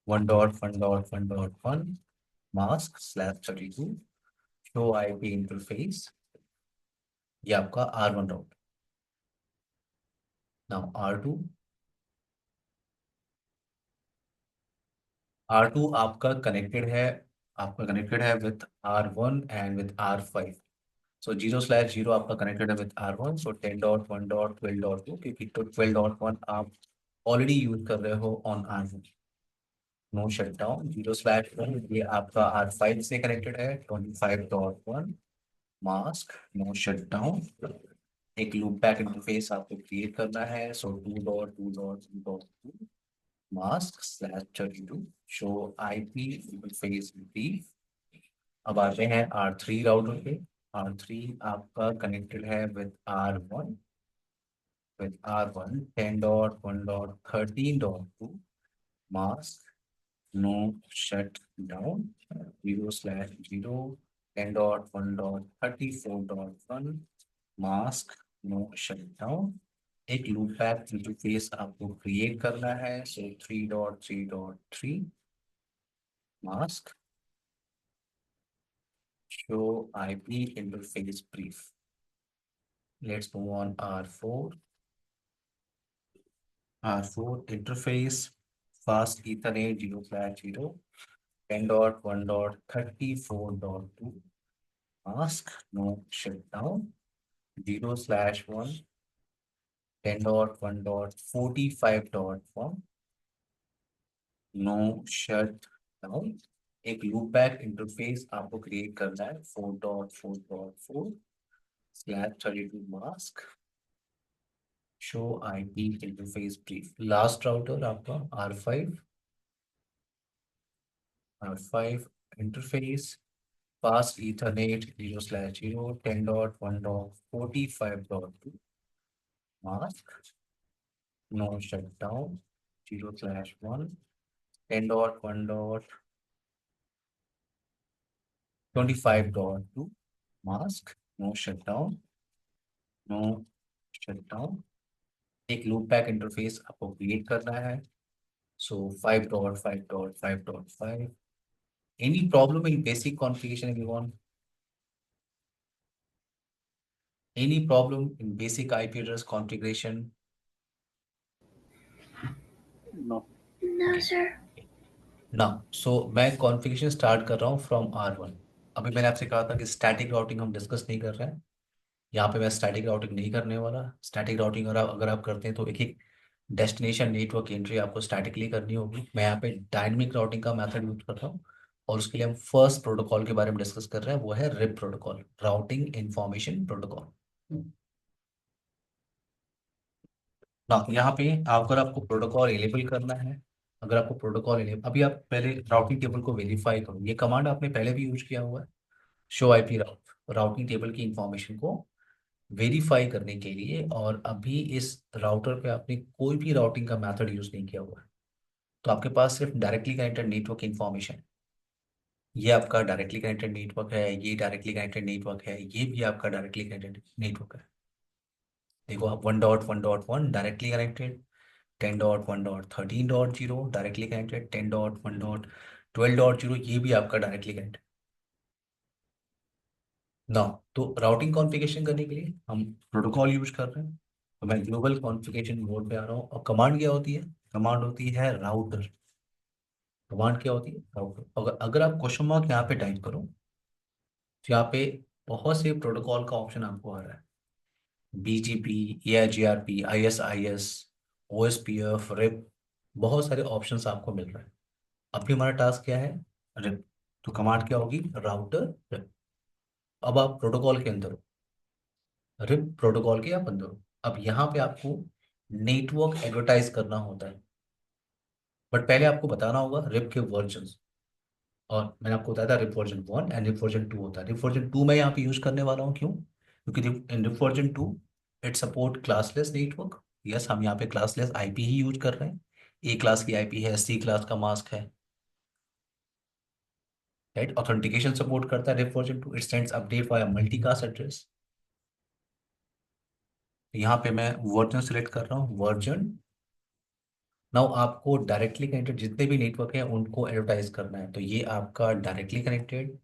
1.1.1.1 mask/32 शो आईपी इंटरफेस। ये आपका R1 राउट। नाउ R2 आपका कनेक्टेड है with R1 and with R5। सो 0/0 आपका कनेक्टेड है विथ R1। सो 10.1.12.2 क्योंकि तो 12.1 आप ऑलरेडी यूज कर रहे हो on R1। No shut down 0/1 ये आपका R5 से कनेक्टेड है 25.1 मास्क नो शट डाउन। एक लूप बैक इंटरफेस आपको क्रिएट करना है। सो 2.2.2.2 mask/32 show IP interface brief. अब आते हैं R3 राउटर पे। R3 आपका कनेक्टेड है with R1 10.1.13.2 mask no shut down 0/0 10.1.34.1 mask no shutdown. एक लूप बैक इंटरफेस आपको क्रिएट करना है, so 3.3.3 mask show IP interface brief. Let's move on R4 interface fast Ethernet 0/0 10.1.34.2 mask no shutdown 0/1 10.1.45.1 no shut down. एक loop back interface आपको create करना है 4.4.4/32 mask show IP interface brief. Last router आपका R5 interface fast Ethernet 0/0 10.1.45.2 mask no shutdown 0/1 10.1.25.2 mask no shutdown no shutdown। एक loop back interface आपको create करना है, so 5.5.5.5। Any problem in basic configuration everyone? Any problem in basic IP address configuration? No. No, Okay. sir. ना सो मैं configuration start कर रहा हूँ from R1। अभी मैंने आपसे कहा था कि स्टैटिक राउटिंग हम डिस्कस नहीं कर रहे हैं। यहाँ पे मैं स्टैटिक राउटिंग नहीं करने वाला। स्टैटिक राउटिंग अगर आप करते हैं तो एक एक डेस्टिनेशन नेटवर्क एंट्री आपको स्टैटिकली करनी होगी। मैं यहाँ पे डायनेमिक राउटिंग का मेथड यूज कर रहा हूँ, और उसके लिए हम फर्स्ट प्रोटोकॉल के बारे में डिस्कस कर रहे हैं, वो है RIP protocol, routing information protocol ना। यहाँ पे अगर आपको प्रोटोकॉल एनेबल करना है, अगर आपको प्रोटोकॉल एनेबल, अभी आप पहले राउटिंग टेबल को वेरीफाई करो। ये कमांड आपने पहले भी यूज किया हुआ है, show IP route, routing table की इंफॉर्मेशन को वेरीफाई करने के लिए। और अभी इस राउटर पे आपने कोई भी राउटिंग का मेथड यूज नहीं किया हुआ है, तो आपके पास सिर्फ डायरेक्टली कनेक्टेड नेटवर्क इंफॉर्मेशन। ये आपका डायरेक्टली कनेक्टेड नेटवर्क है, ये डायरेक्टली कनेक्टेड नेटवर्क है, ये भी आपका डायरेक्टली कनेक्टेड नेटवर्क है। देखो आप 1.1.1 डायरेक्टली कनेक्टेड, 10.1.13.0 डायरेक्टली कनेक्टेड, 10.1.12.0 ये भी आपका डायरेक्टली कनेक्टेड ना। तो राउटिंग कॉन्फ़िगरेशन करने के लिए हम प्रोटोकॉल यूज कर रहे हैं, तो मैं ग्लोबल कॉन्फ़िगरेशन मोड पे आ रहा हूँ। और कमांड क्या होती है? कमांड होती है राउटर। कमांड क्या होती है? राउटर। अगर आप क्वेश्चन मार्क यहाँ पे टाइप करो, तो यहाँ पे बहुत से प्रोटोकॉल का ऑप्शन आपको आ रहा है। BGP, AIGRP, ISIS, OSPF, RIP, बहुत सारे ऑप्शंस आपको मिल रहे हैं। अभी हमारा टास्क क्या है? रिप। तो कमांड क्या होगी? Router RIP. अब आप प्रोटोकॉल के अंदर हो, रिप प्रोटोकॉल के आप अंदर हो। अब यहाँ पे आपको नेटवर्क एडवर्टाइज करना होता है, बट पहले आपको बताना होगा रिप के वर्जन्स। और मैंने आपको बताया था RIP version 1 and RIP version 2 होता है। रिप वर्जन 2 मैं यहाँ पे यूज करने वाला हूँ, क्यों? क्योंकि in RIP version 2 it support classless network. Yes, हम यहाँ पे क्लासलेस आईपी ही यूज कर रहे हैं। ए क्लास की आईपी है, सी क्लास का मास्क है, राइट। ऑथेंटिकेशन सपोर्ट करता है RIP version 2। It sends update via multicast address. यहाँ पे मैं वर्जन सिलेक्ट कर रहा हूँ, वर्जन। नाउ आपको डायरेक्टली कनेक्टेड जितने भी नेटवर्क हैं उनको एडवर्टाइज करना है, तो ये आपका डायरेक्टली कनेक्टेड,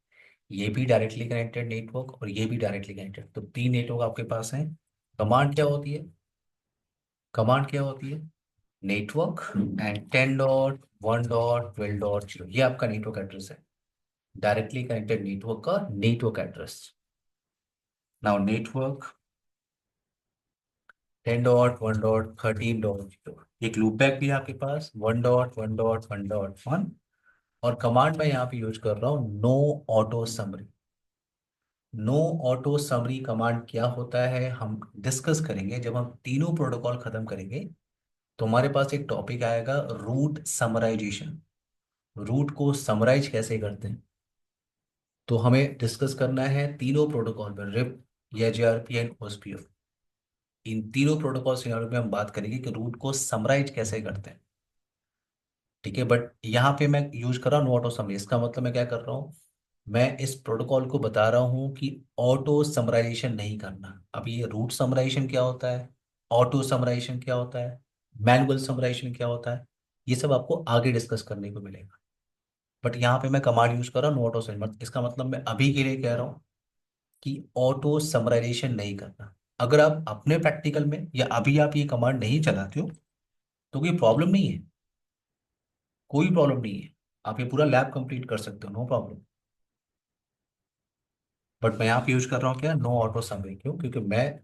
ये भी डायरेक्टली कनेक्टेड नेटवर्क, और ये भी डायरेक्टली कनेक्टेड, तो 3 नेटवर्क आपके पास हैं। कमांड क्या होती है? कमांड क्या होती है? नेटवर्क एंड 10.1.12.0, ये आपका नेटवर्क एड्रेस है, डायरेक्टली कनेक्टेड नेटवर्क का नेटवर्क एड्रेस। नाउ नेटवर्क 10.1.13.0, एक लूपबैक भी है आपके पास 1.1.1.1। और कमांड मैं यहाँ पे यूज कर रहा हूँ no auto summary. No auto summary command क्या होता है हम डिस्कस करेंगे जब हम तीनों प्रोटोकॉल खत्म करेंगे। तो हमारे पास एक टॉपिक आएगा रूट समराइजेशन, रूट को समराइज कैसे करते हैं। तो हमें डिस्कस करना है तीनों प्रोटोकॉल पर, रिप, एजीआरपी एंड ओएसपीएफ। इन तीनों प्रोटोकॉल सिनेरियो में हम बात करेंगे कि रूट को समराइज कैसे करते हैं, ठीक है। बट यहाँ पे मैं यूज कर रहा हूँ नो ऑटो समरी। इसका मतलब मैं क्या कर रहा हूँ? मैं इस प्रोटोकॉल को बता रहा हूँ कि ऑटो समराइजेशन नहीं करना। अब ये रूट समराइजेशन क्या होता है, ऑटो समराइजेशन क्या होता है, मैनुअल समराइजेशन क्या होता है, ये सब आपको आगे डिस्कस करने को मिलेगा। बट यहाँ पे मैं कमांड यूज कर रहा हूँ नो ऑटो समराइज। इसका मतलब मैं अभी के लिए कह रहा हूँ कि ऑटो समराइजेशन नहीं करना। अगर आप अपने प्रैक्टिकल में या अभी आप ये कमांड नहीं चलाते हो तो कोई प्रॉब्लम नहीं है, कोई प्रॉब्लम नहीं है। आप ये पूरा लैब कंप्लीट कर सकते हो, नो प्रॉब्लम। बट मैं यहाँ पे यूज कर रहा हूँ क्या, नो ऑटो समरी। क्यों? क्योंकि मैं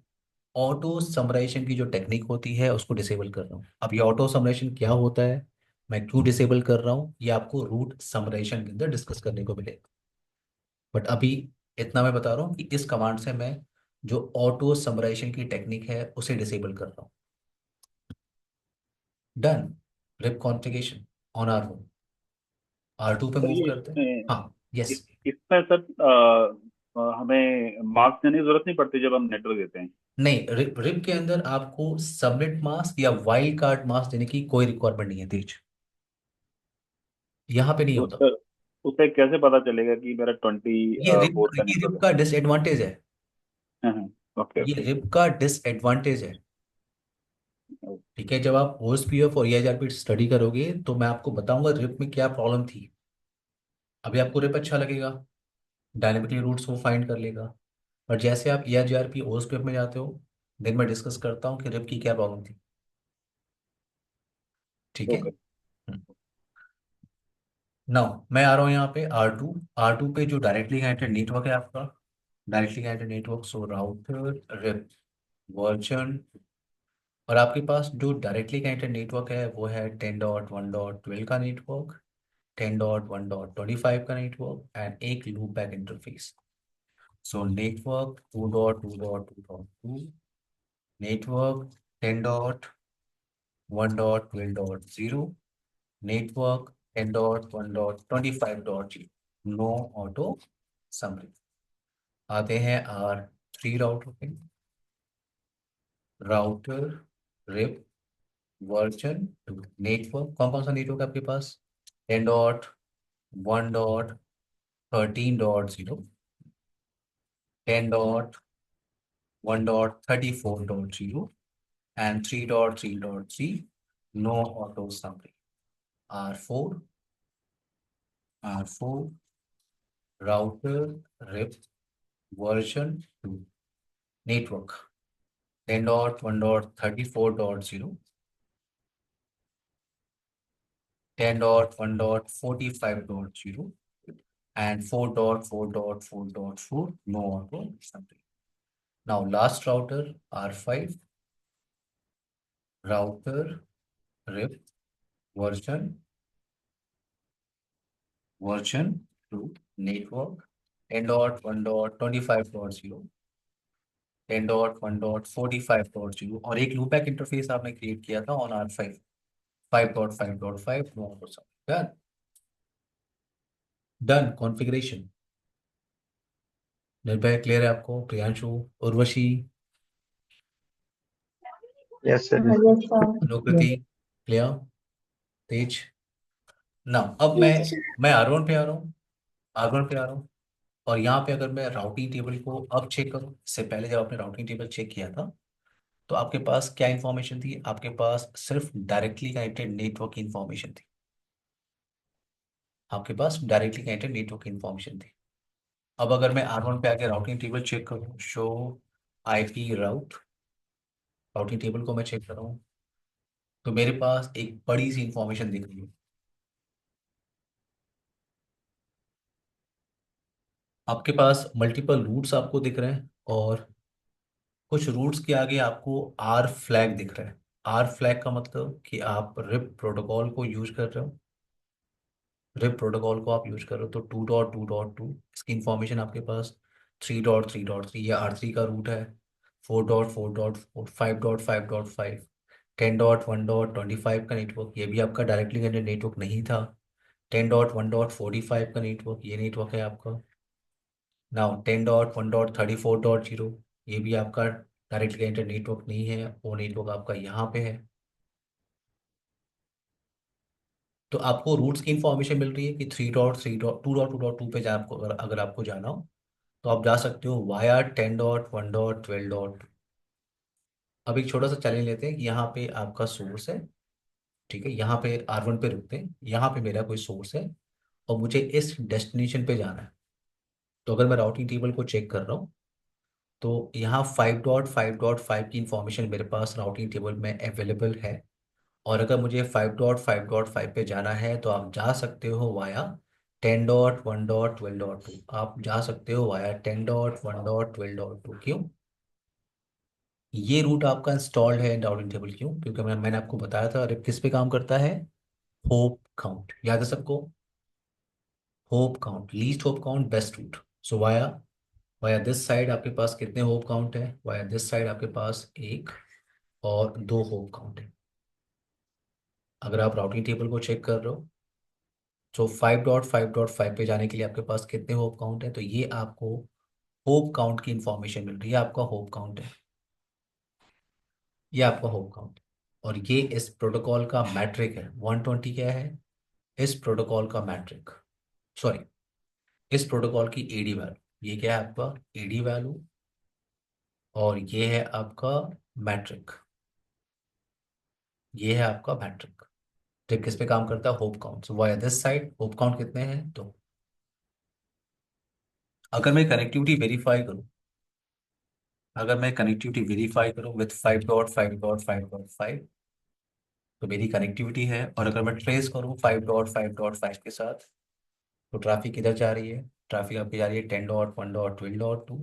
ऑटो समराइजेशन की जो टेक्निक होती है उसको डिसेबल कर रहा हूँ। अब ये ऑटो समराइजेशन क्या होता है, मैं क्यों डिसेबल कर रहा हूँ, ये आपको रूट समराइजेशन के अंदर डिस्कस करने को मिलेगा। बट अभी इतना मैं बता रहा हूँ कि इस कमांड से मैं जो ऑटो समराइजेशन की टेक्निक है उसे डिसेबल कर रहा हूँ। Done. RIP configuration on R one, R2 पे सर मूव ये करते हैं। हाँ, यस। इसमें सर हमें मार्क्स देने की जरूरत नहीं पड़ती जब हम नेटवर्क देते हैं। नहीं, रिप के अंदर आपको सबनेट मास्क या वाइल्ड कार्ड मास्क देने की कोई रिक्वायरमेंट नहीं है तेज, यहाँ पे नहीं तो होता। सर उसे कैसे पता चलेगा कि मेरा 24 का ये रिप नेटवर्क का डिसएडवांटेज है। है? हाँ, ओके ये ओके। रिप का डिसएडवांटेज है। ठीक है, जब आप OSPF और EIGRP स्टडी करोगे तो मैं आपको बताऊंगा रिप में क्या प्रॉब्लम थी। अभी आपको रिप अच्छा लगेगा, डायनेमिकली रूट्स को फाइंड कर लेगा। और जैसे आप EIGRP OSPF में जाते हो देन मैं डिस्कस करता हूँ कि रिप की क्या प्रॉब्लम थी। ठीक है। ओके। नाउ मैं आ रहा हूँ यहाँ पे R2 पे जो डायरेक्टली कनेक्टेड नेटवर्क है आपका, directly connected network, so router RIP version. और आपके पास जो डायरेक्टली कनेक्टेड नेटवर्क है वो है 10.1.12 का नेटवर्क, 10.1.25 का नेटवर्क एंड एक loop back interface. So network 2.2.2.2, network 10.1.12.0, network 10.1.25.0। No auto summary. आते हैं R3 राउटर पे। राउटर रिप वर्जन 2, नेटवर्क कौन कौन सा नेटवर्क है आपके पास, 10.1.13.0, 10.1.34.0 and 3.3.3। No auto summary. R4 router RIP version 2, network 10.1.34.0, 10.1.45.0 and 4.4.4.4। no auto something. Now last router R5 router rip version 2, network 10.1.25.0, 10.1.45.0 और एक लूपबैक इंटरफेस आपने क्रिएट किया था on R5 5.5.5। No auto something. Done. Done configuration. Nirbhay clear है आपको? Priyanshu, Urvashi, yes sir. Yes, sir. Anukriti clear, Tej. ना अब मैं यस सर। मैं R1 पे आ रहा हूँ, R1 पे आ रहा हूँ। और यहाँ पे अगर मैं राउटिंग टेबल को अब चेक करूँ, इससे पहले जब आपने राउटिंग टेबल चेक किया था तो आपके पास क्या इंफॉर्मेशन थी, आपके पास सिर्फ डायरेक्टली कनेक्टेड नेटवर्क की इंफॉर्मेशन थी। आपके पास डायरेक्टली कनेक्टेड नेटवर्क की इंफॉर्मेशन थी। अब अगर मैं R1 पे आके राउटिंग टेबल चेक करूँ, शो IP राउटिंग टेबल को मैं चेक कर रहा हूँ तो मेरे पास एक बड़ी सी इंफॉर्मेशन दिख रही है। आपके पास मल्टीपल रूट्स आपको दिख रहे हैं और कुछ रूट्स के आगे आपको आर फ्लैग दिख रहा है। आर फ्लैग का मतलब कि आप रिप प्रोटोकॉल को यूज कर रहे हो। रिप प्रोटोकॉल को आप यूज कर रहे हो तो 2.2.2 इसकी इंफॉर्मेशन आपके पास, 3.3.3 या R3 का रूट है, 4.4.4, 5.5.5, 10.1.25 का नेटवर्क, ये भी आपका डायरेक्टली कनेक्टेड नेटवर्क नहीं था। 10.1.45 का नेटवर्क, ये नेटवर्क है आपका। नाउ 10.1.34.0, ये भी आपका डायरेक्टली कनेक्टेड नेटवर्क नहीं है, वो नेटवर्क आपका यहाँ पे है। तो आपको रूट्स की इंफॉर्मेशन मिल रही है कि 3.3.2.2.2 पे जा आपको अगर आपको जाना हो तो आप जा सकते हो वाया 10.1.12. अब एक छोटा सा चैलेंज लेते हैं कि यहाँ पे आपका सोर्स है, ठीक है, यहाँ पे R1 पे रुकते हैं, यहाँ पे मेरा कोई सोर्स है और मुझे इस डेस्टिनेशन पे जाना है। तो अगर मैं राउटिंग टेबल को चेक कर रहा हूँ तो यहाँ 5.5.5 की इंफॉर्मेशन मेरे पास राउटिंग टेबल में अवेलेबल है। और अगर मुझे 5.5.5 पे जाना है तो आप जा सकते हो वाया 10.1.12.2। आप जा सकते हो वाया 10.1.12.2। क्यों? ये रूट आपका इंस्टॉल्ड है राउटिंग टेबल। क्यों? क्योंकि मैंने आपको बताया था रिप किस पे काम करता है? Hop count. याद है सबको? Hope count, least hope count, best route. So via via this side आपके पास कितने होप काउंट है? वाया दिस साइड आपके पास एक और दो होप काउंट है। अगर आप राउटिंग टेबल को चेक कर रहे हो तो 5.5.5 पे जाने के लिए आपके पास कितने होप काउंट है? तो ये आपको होप काउंट की इंफॉर्मेशन मिल रही है। आपका होप काउंट है, ये आपका होप काउंट। और ये इस प्रोटोकॉल का मैट्रिक है। 120 क्या है? इस प्रोटोकॉल का मैट्रिक, सॉरी, इस प्रोटोकॉल की एडी वैल्यू। ये क्या है आपका? AD value. और ये है आपका मैट्रिक, ये है आपका मैट्रिक। तो किस पे काम करता है? Hop count. So via this side hope count कितने हैं? तो अगर मैं कनेक्टिविटी वेरीफाई करूं, अगर मैं कनेक्टिविटी वेरीफाई करूं विथ 5.5.5.5 तो मेरी कनेक्टिविटी है। और अगर मैं ट्रेस करूं 5.5.5 के साथ तो ट्रैफिक किधर जा रही है? ट्रैफिक आपकी जा रही है 10.1.12.2,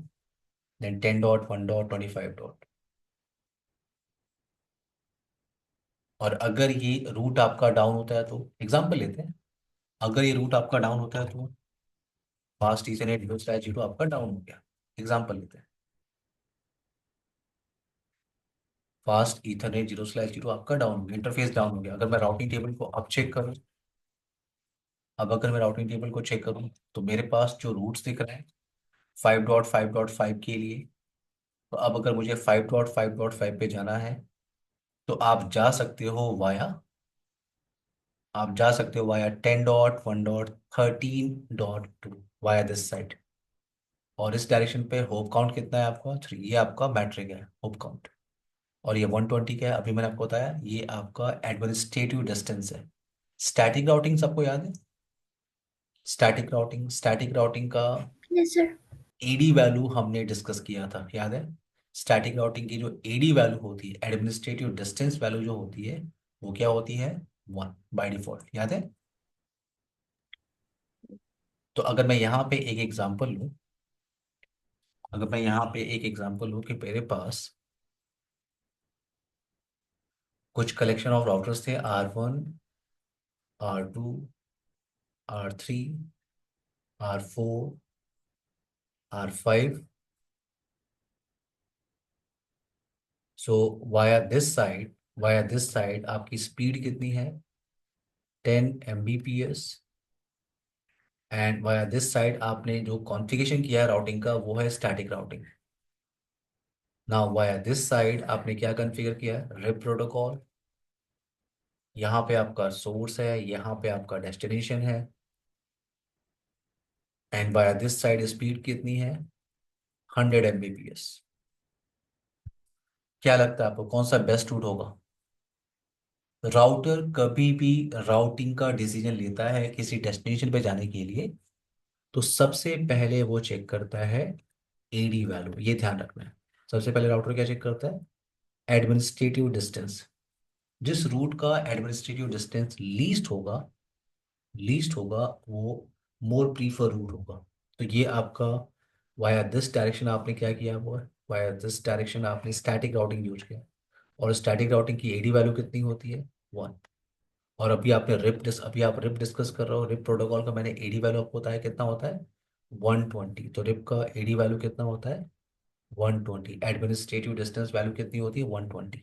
देन 10.1.25. और अगर ये रूट आपका डाउन होता है तो एग्जाम्पल लेते हैं, अगर ये रूट आपका डाउन होता है तो फास्ट इथरनेट 0/0 आपका डाउन हो गया। एग्जाम्पल लेते हैं, फास्ट इथरनेट 0/0 आपका डाउन हो गया, इंटरफेस डाउन हो गया। अगर मैं राउटिंग टेबल को अब चेक करूं, अब अगर मैं राउटिंग टेबल को चेक करूं तो मेरे पास जो रूट्स दिख रहे हैं 5.5.5 के लिए, तो अब अगर मुझे 5.5.5 पे जाना है तो आप जा सकते हो वाया 10.1.13.2 वाया दिस साइड। और इस डायरेक्शन पे होप काउंट कितना है आपका? 3। ये आपका मैट्रिक है होप काउंट। और ये 120 क्या है? अभी मैंने आपको बताया, ये आपका एडमिनिस्ट्रेटिव डिस्टेंस है। स्टैटिक राउटिंग सबको याद है? स्टैटिक राउटिंग का यस सर। एडी वैल्यू हमने डिस्कस किया था, याद है? स्टैटिक राउटिंग की जो एडी वैल्यू होती है, एडमिनिस्ट्रेटिव डिस्टेंस वैल्यू जो होती है, वो क्या होती है? 1 बाय डिफॉल्ट। याद है? तो अगर मैं यहाँ पे एक एग्जांपल लूँ, अगर मैं यहाँ पे एक एग्जांपल लूँ कि मेरे पास कुछ कलेक्शन ऑफ राउटर्स थे, R1, R2, R3, R4, R5। So via this side आपकी स्पीड कितनी है? 10 Mbps। And via this side आपने जो कॉन्फ़िगरेशन किया है राउटिंग का वो है static routing. Now via this side आपने क्या कॉन्फ़िगर किया है? RIP protocol. यहाँ पे आपका सोर्स है, यहाँ पे आपका डेस्टिनेशन है। And via this side speed कितनी है? 100 Mbps। क्या लगता है आपको कौन सा बेस्ट रूट होगा? राउटर कभी भी राउटिंग का डिसीजन लेता है किसी डेस्टिनेशन पे जाने के लिए तो सबसे पहले वो चेक करता है एडी वैल्यू। ये ध्यान रखना है। सबसे पहले राउटर क्या चेक करता है? Administrative distance. जिस रूट का एडमिनिस्ट्रेटिव डिस्टेंस लीस्ट होगा वो मोर प्रीफर रूट होगा। तो ये आपका वाया दिस डायरेक्शन आपने क्या किया? वो वाया दिस डायरेक्शन आपने स्टैटिक राउटिंग यूज किया। और स्टैटिक राउटिंग की एडी वैल्यू कितनी होती है? 1। और अभी आप रिप डिस्कस कर रहे हो। रिप प्रोटोकॉल का मैंने एडी वैल्यू आपको बताया कितना होता है? 120। तो रिप का एडी वैल्यू कितना होता है? 120। एडमिनिस्ट्रेटिव डिस्टेंस वैल्यू कितनी होती है? 120।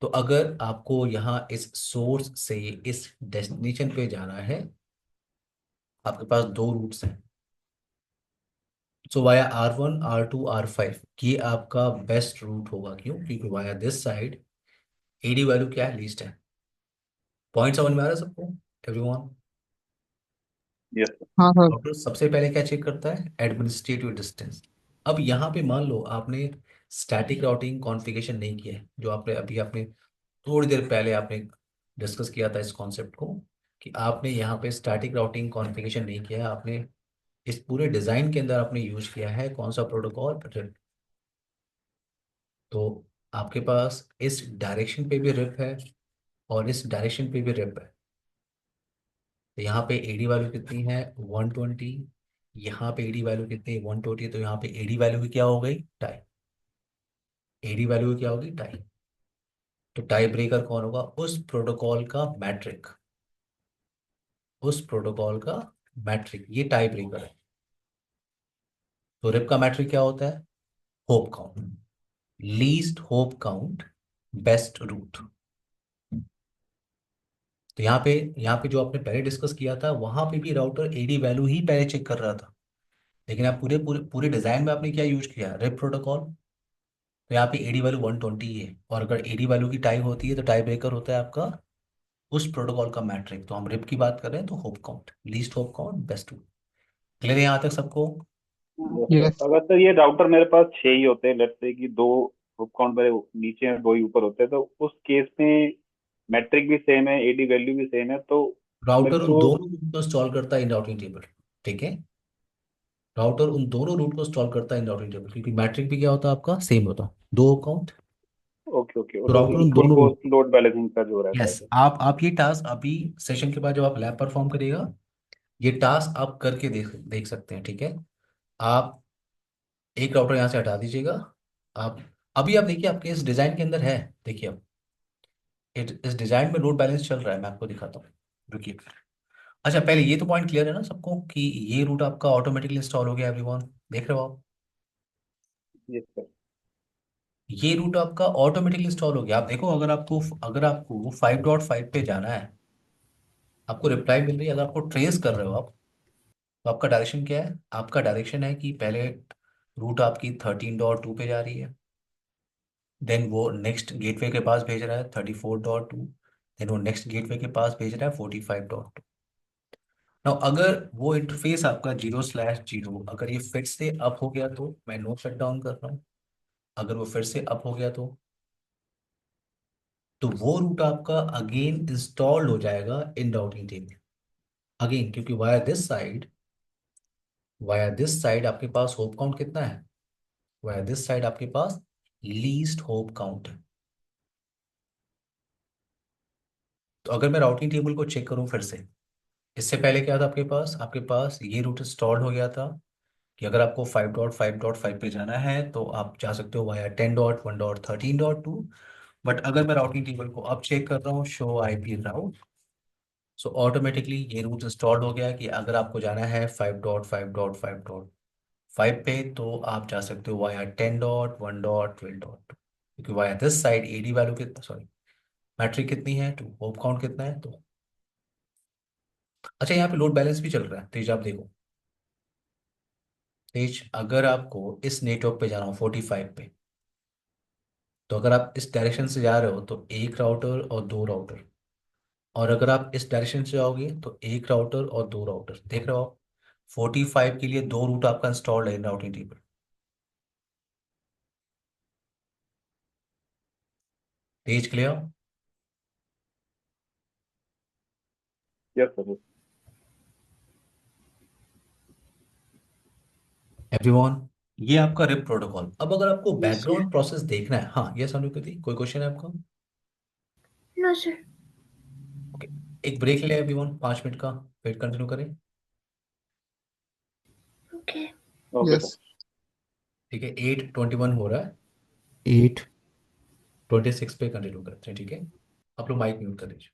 तो अगर आपको यहाँ इस सोर्स से इस डेस्टिनेशन पे जाना है, आपके पास दो रूट्स हैं। सो वाया R1, R2, R5 ये आपका बेस्ट रूट होगा। क्यों? क्योंकि via this side AD value क्या है? लीस्ट है। पॉइंट समझ में आ रहा है सबको, एवरीवन? Yes sir. हाँ सर। डॉक्टर सबसे पहले क्या चेक करता है? Administrative distance. अब यहाँ पे मान लो आपने स्टैटिक राउटिंग कॉन्फ़िगरेशन नहीं किया है, जो आपने अभी आपने थोड़ी देर पहले आपने डिस्कस किया था इस कॉन्सेप्ट को, कि आपने यहाँ पे स्टैटिक राउटिंग कॉन्फ़िगरेशन नहीं किया है। आपने इस पूरे डिज़ाइन के अंदर आपने यूज किया है कौन सा प्रोटोकॉल? रिप। तो आपके पास इस डायरेक्शन पे भी रिप है और इस डायरेक्शन पे भी रिप है। तो यहाँ पे एडी वैल्यू कितनी है? 120। यहाँ पे एडी वैल्यू कितनी है? 120। तो यहाँ पे एडी वैल्यू की क्या हो गई? टाई। एडी वैल्यू की क्या होगी? टाई। तो टाई ब्रेकर कौन होगा? उस प्रोटोकॉल का मैट्रिक। उस प्रोटोकॉल का मैट्रिक, ये टाई ब्रेकर है। तो रिप का मैट्रिक क्या होता है? Hop count. Least hope count, best route. तो यहाँ पे जो आपने पहले डिस्कस किया था, वहां पे भी राउटर एडी वैल्यू ही पहले चेक कर रहा था। लेकिन आप पूरे पूरे पूरे डिजाइन में आपने क्या यूज किया? RIP protocol. तो यहाँ पे एडी वैल्यू 120 है, और अगर एडी वैल्यू की टाई होती है तो टाई ब्रेकर होता है आपका उस प्रोटोकॉल का मैट्रिक। तो हम रिप की बात कर रहे हैं, तो hope count, least hope count, best route. Clear है यहाँ तक सबको? Yes yes. सर, अगर तो ये राउटर मेरे पास 6 ही होते हैं, लेट्स से कि 2 हुक काउंट मेरे नीचे हैं, 2 ही ऊपर होते हैं, तो उस केस में मैट्रिक भी सेम है, एडी वैल्यू भी सेम है, तो मेरे राउटर उन को। दोनों रूट को स्टॉल करता है इन राउटिंग टेबल। ठीक है, राउटर उन दोनों रूट को स्टॉल करता है इन राउटिंग टेबल, क्योंकि मैट्रिक भी क्या होता है आपका? सेम होता है, दो अकाउंट। ओके ओके, वो तो तो राउटर उन इक्वल दोनों रूट। कोस्ट लोड बैलेंसिंग का जो रहता है यस, सर। आप ये टास्क अभी सेशन के बाद जब आप लैब परफॉर्म करिएगा, ये टास्क आप करके देख देख सकते हैं। ठीक है, आप एक राउटर यहाँ से हटा दीजिएगा। आप अभी आप देखिए आपके इस डिजाइन के अंदर है। देखिए अब इस डिजाइन में लोड बैलेंस चल रहा है, मैं आपको दिखाता हूँ। रुकिए। अच्छा, पहले ये तो पॉइंट क्लियर है ना सबको कि ये रूट आपका ऑटोमेटिकली इंस्टॉल हो गया? एवरीवन देख रहे हो आप? Yes sir. ये रूट आपका ऑटोमेटिकली इंस्टॉल हो गया। आप देखो, अगर आपको 5.5 पे जाना है, आपको रिप्लाई मिल रही है, अगर आपको ट्रेस कर रहे हो आप, तो आपका डायरेक्शन क्या है? आपका डायरेक्शन है कि पहले रूट आपकी 13.2 पे जा रही है, देन वो नेक्स्ट गेटवे के पास भेज रहा है 34.2, देन वो नेक्स्ट गेटवे के पास भेज रहा है 45.2। नाउ अगर वो इंटरफेस आपका 0/0 अगर ये फिर से अप हो गया, तो मैं नो शट डाउन कर रहा हूँ। अगर वो फिर से अप हो गया, तो वो रूट आपका अगेन इंस्टॉल्ड हो जाएगा इन राउटिंग टेबल अगेन, क्योंकि वाया दिस साइड आपके पास होप काउंट कितना है? वाया दिस साइड आपके पास लीस्ट होप काउंट है। तो अगर मैं राउटिंग टेबल को चेक करूं फिर से, इससे पहले क्या था आपके पास ये रूट इंस्टॉल्ड हो गया था कि अगर आपको 5.5.5 पे जाना है तो आप जा सकते हो वाया 10.1.13.2। बट अगर मैं राउटिंग टेबल को अब चेक कर रहा हूँ, show IP route, so automatically ये रूट इंस्टॉल्ड हो गया कि अगर आपको जाना है 5.5.5.5 पे, तो आप जा सकते हो वाया 10.1.12.2, क्योंकि via this side AD value कितना, सॉरी, मैट्रिक कितनी है? 2, होप काउंट कितना है? 2। अच्छा, यहाँ पे लोड बैलेंस भी चल रहा है, तेज आप देखो। तेज, अगर आपको इस नेटवर्क पे जाना हो 45 पे, तो अगर आप इस डायरेक्शन से जा रहे हो तो एक राउटर और दो राउटर, और अगर आप इस डायरेक्शन से जाओगे तो एक राउटर और दो राउटर। देख रहे हो आप? 45 के लिए दो रूट आपका इंस्टॉल्ड है राउटिंग टेबल। तेज, क्लियर? Yes sir. एवरीवन, ये आपका रिप प्रोटोकॉल। अब अगर आपको यस सर। बैकग्राउंड प्रोसेस देखना है, हाँ यस अनुकृति, कोई क्वेश्चन है आपका? No sir. ओके, एक ब्रेक ले एवरीवन, 5 मिनट का। फिर कंटिन्यू करें। ओके। Okay yes. सर। ठीक है, 8:21 हो रहा है। 8:26 पे कंटिन्यू करते हैं। ठीक है, आप लोग माइक म्यूट कर दीजिए।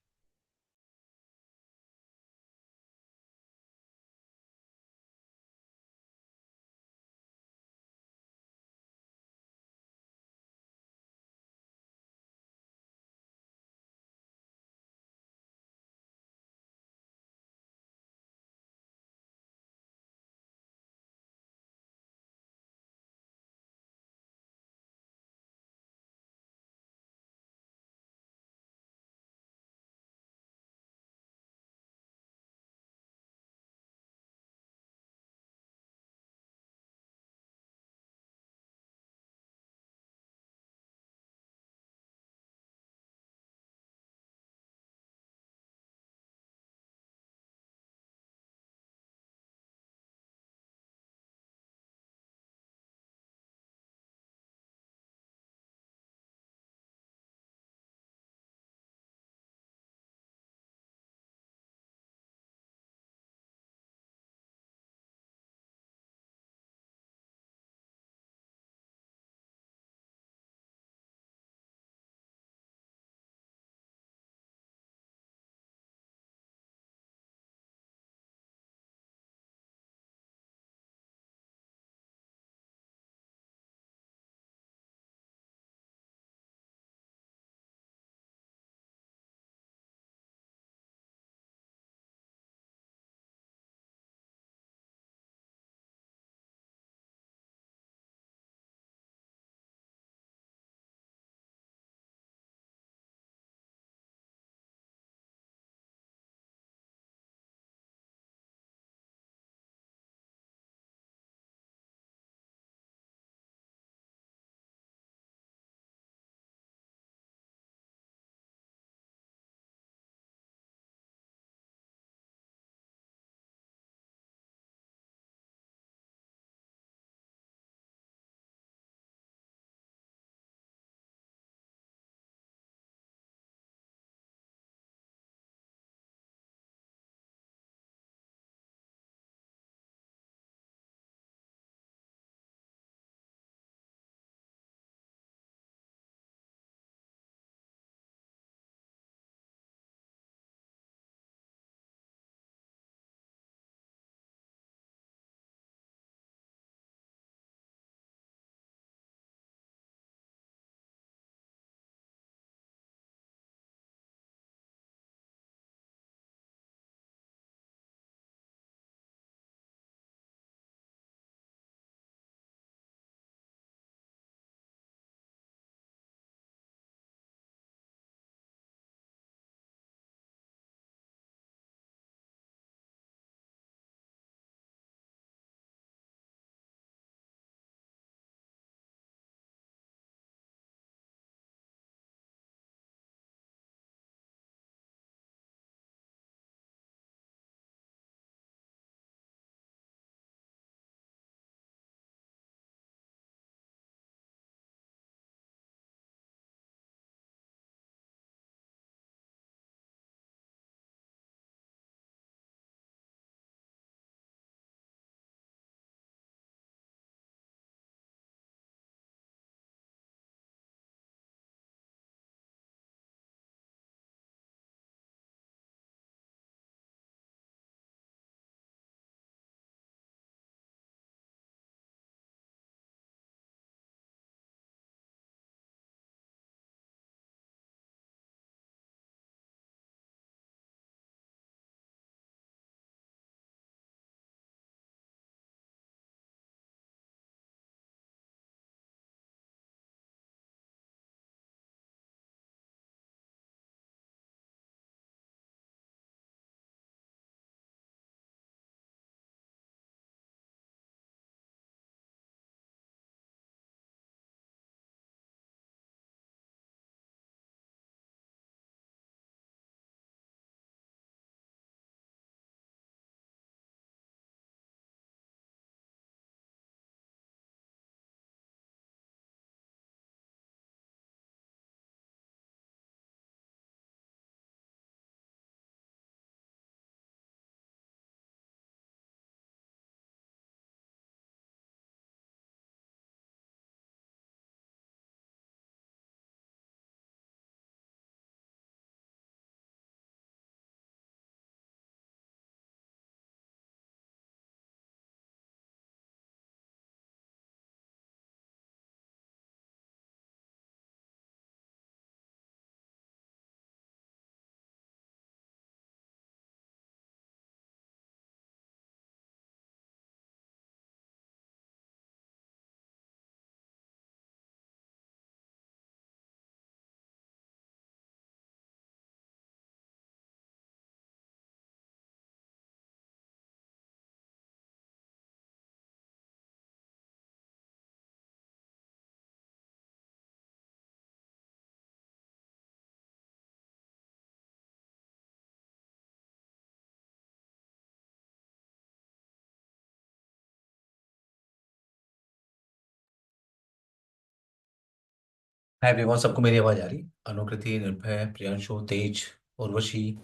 हाय एवरीवन, सबको मेरी आवाज आ रही? Anukriti, Nirbhay, Priyanshu, Tej, Urvashi,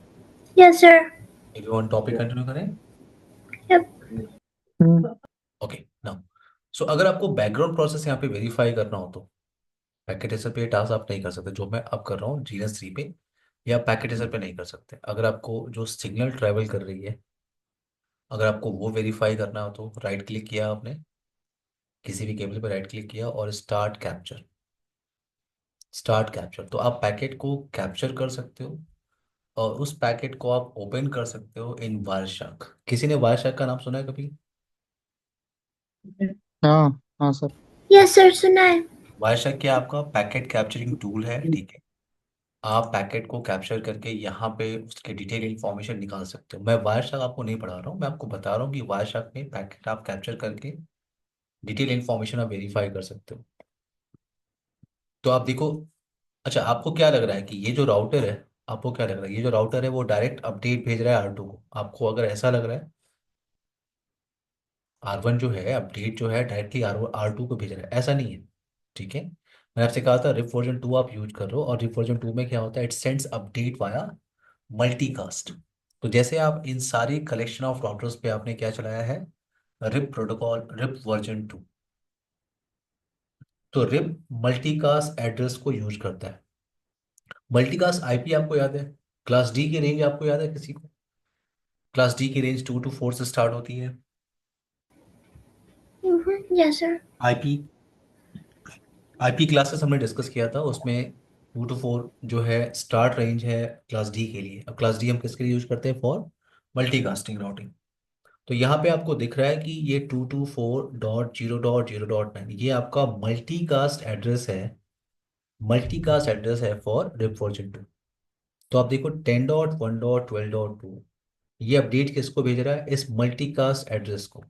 Yes, sir. Everyone topic continue करें। Yep. हम्म। ओके नाउ, सो अगर आपको बैकग्राउंड प्रोसेस यहाँ पे वेरीफाई करना हो तो पैकेटेसर पे टास्क आप नहीं कर सकते, जो मैं अब कर रहा हूँ जीनस 3 पे, या पैकेटेसर पे नहीं कर सकते। अगर आपको जो सिग्नल ट्रैवल कर रही है, अगर आपको वो वेरीफाई करना हो तो राइट क्लिक किया आपने, किसी भी केबल पे राइट क्लिक किया और स्टार्ट कैप्चर। स्टार्ट कैप्चर तो आप पैकेट को कैप्चर कर सकते हो और उस पैकेट को आप ओपन कर सकते हो इन वायरशार्क। किसी ने वायरशार्क का नाम सुना है कभी? हाँ हाँ सर। Yes, sir. सुना है। वायरशार्क क्या आपका पैकेट कैप्चरिंग टूल है, ठीक है। आप पैकेट को कैप्चर करके यहाँ पे उसके डिटेल इन्फॉर्मेशन निकाल सकते हो। मैं वायरशार्क आपको नहीं पढ़ा रहा हूँ, मैं आपको बता रहा हूँ कि वायरशार्क में पैकेट आप कैप्चर करके डिटेल इन्फॉर्मेशन आप वेरीफाई कर सकते हो। तो आप देखो, अच्छा आपको क्या लग रहा है कि ये जो राउटर है, आपको क्या लग रहा है ये जो राउटर है वो डायरेक्ट अपडेट भेज रहा है R2 को? आपको अगर ऐसा लग रहा है, R1 जो है अपडेट जो है डायरेक्टली R2 को भेज रहा है, ऐसा नहीं है, ठीक है। मैंने आपसे कहा था रिप वर्जन 2 आप यूज कर रहे हो, और रिप वर्जन 2 में क्या होता है, it sends update via multicast. तो जैसे आप इन सारी कलेक्शन ऑफ राउटर्स पे आपने क्या चलाया है, रिप प्रोटोकॉल रिप वर्जन 2, तो रिप मल्टीकास्ट एड्रेस को यूज करता है। मल्टीकास्ट आईपी आपको याद है? क्लास डी की रेंज आपको याद है किसी को? क्लास डी की रेंज 2 to 4 से स्टार्ट होती है। Yes, sir. IP IP classes हमने डिस्कस किया था, उसमें 2 to 4 जो है स्टार्ट रेंज है क्लास डी के लिए। अब क्लास डी हम किसके लिए यूज करते हैं? For multicasting routing. तो यहाँ पे आपको दिख रहा है कि ये 224.0.0.9 ये आपका मल्टीकास्ट एड्रेस है। मल्टीकास्ट एड्रेस है फॉर रिप वर्जन 2। तो आप देखो 10.1.12.2, ये अपडेट किसको भेज रहा है? इस मल्टीकास्ट एड्रेस को।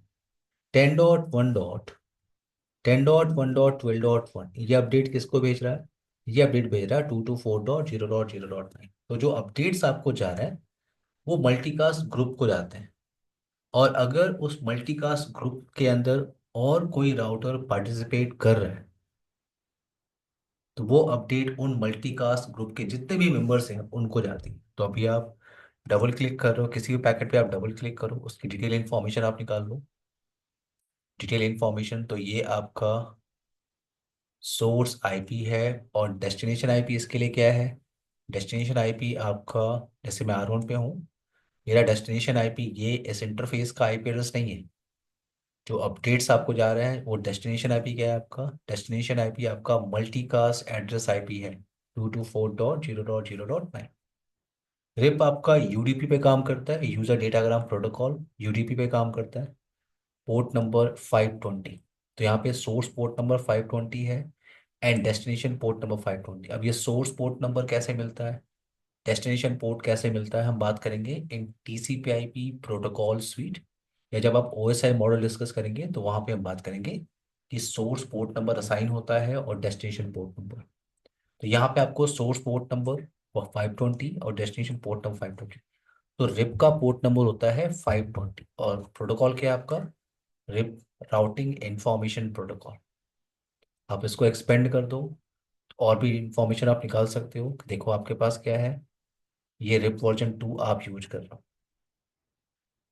10.1.12.1 ये अपडेट किसको भेज रहा है? ये अपडेट भेज रहा है 224.0.0.9। तो जो अपडेट्स आपको जा रहा है वो मल्टीकास्ट ग्रुप को जाते हैं। और अगर उस मल्टीकास्ट ग्रुप के अंदर और कोई राउटर पार्टिसिपेट कर रहा है तो वो अपडेट उन मल्टीकास्ट ग्रुप के जितने भी मेंबर्स हैं उनको जाती है। तो अभी आप डबल क्लिक कर रहे हो किसी भी पैकेट पे, आप डबल क्लिक करो, उसकी डिटेल इन्फॉर्मेशन आप निकाल लो। डिटेल इन्फॉर्मेशन तो ये आपका सोर्स आईपी है, और डेस्टिनेशन आईपी इसके लिए क्या है? डेस्टिनेशन आईपी आपका, जैसे मैं R1 पे हूँ, मेरा डेस्टिनेशन आईपी ये इस इंटरफेस का आईपी एड्रेस नहीं है। जो अपडेट्स आपको जा रहे हैं वो डेस्टिनेशन आईपी क्या है आपका? डेस्टिनेशन आईपी आपका मल्टीकास्ट एड्रेस आईपी है 224.0.0.9। रिप आपका यूडीपी पे काम करता है, यूजर डेटाग्राम प्रोटोकॉल, यूडीपी पे काम करता है। पोर्ट नंबर 520, तो यहाँ पे सोर्स पोर्ट नंबर 520 है एंड डेस्टिनेशन पोर्ट नंबर 520। अब ये सोर्स पोर्ट नंबर कैसे मिलता है, डेस्टिनेशन पोर्ट कैसे मिलता है, हम बात करेंगे इन टीसीपी आईपी प्रोटोकॉल स्वीट, या जब आप ओएसआई मॉडल डिस्कस करेंगे तो वहां पे हम बात करेंगे कि सोर्स पोर्ट नंबर असाइन होता है और डेस्टिनेशन पोर्ट नंबर। तो यहाँ पे आपको सोर्स पोर्ट नंबर 520 और डेस्टिनेशन पोर्ट नंबर 520। तो रिप का पोर्ट नंबर होता है 520 और प्रोटोकॉल क्या है आपका? RIP routing information protocol. आप इसको एक्सपेंड कर दो, और भी इंफॉर्मेशन आप निकाल सकते हो। देखो आपके पास क्या है, ये रिप वर्जन 2 आप यूज कर रहे हो।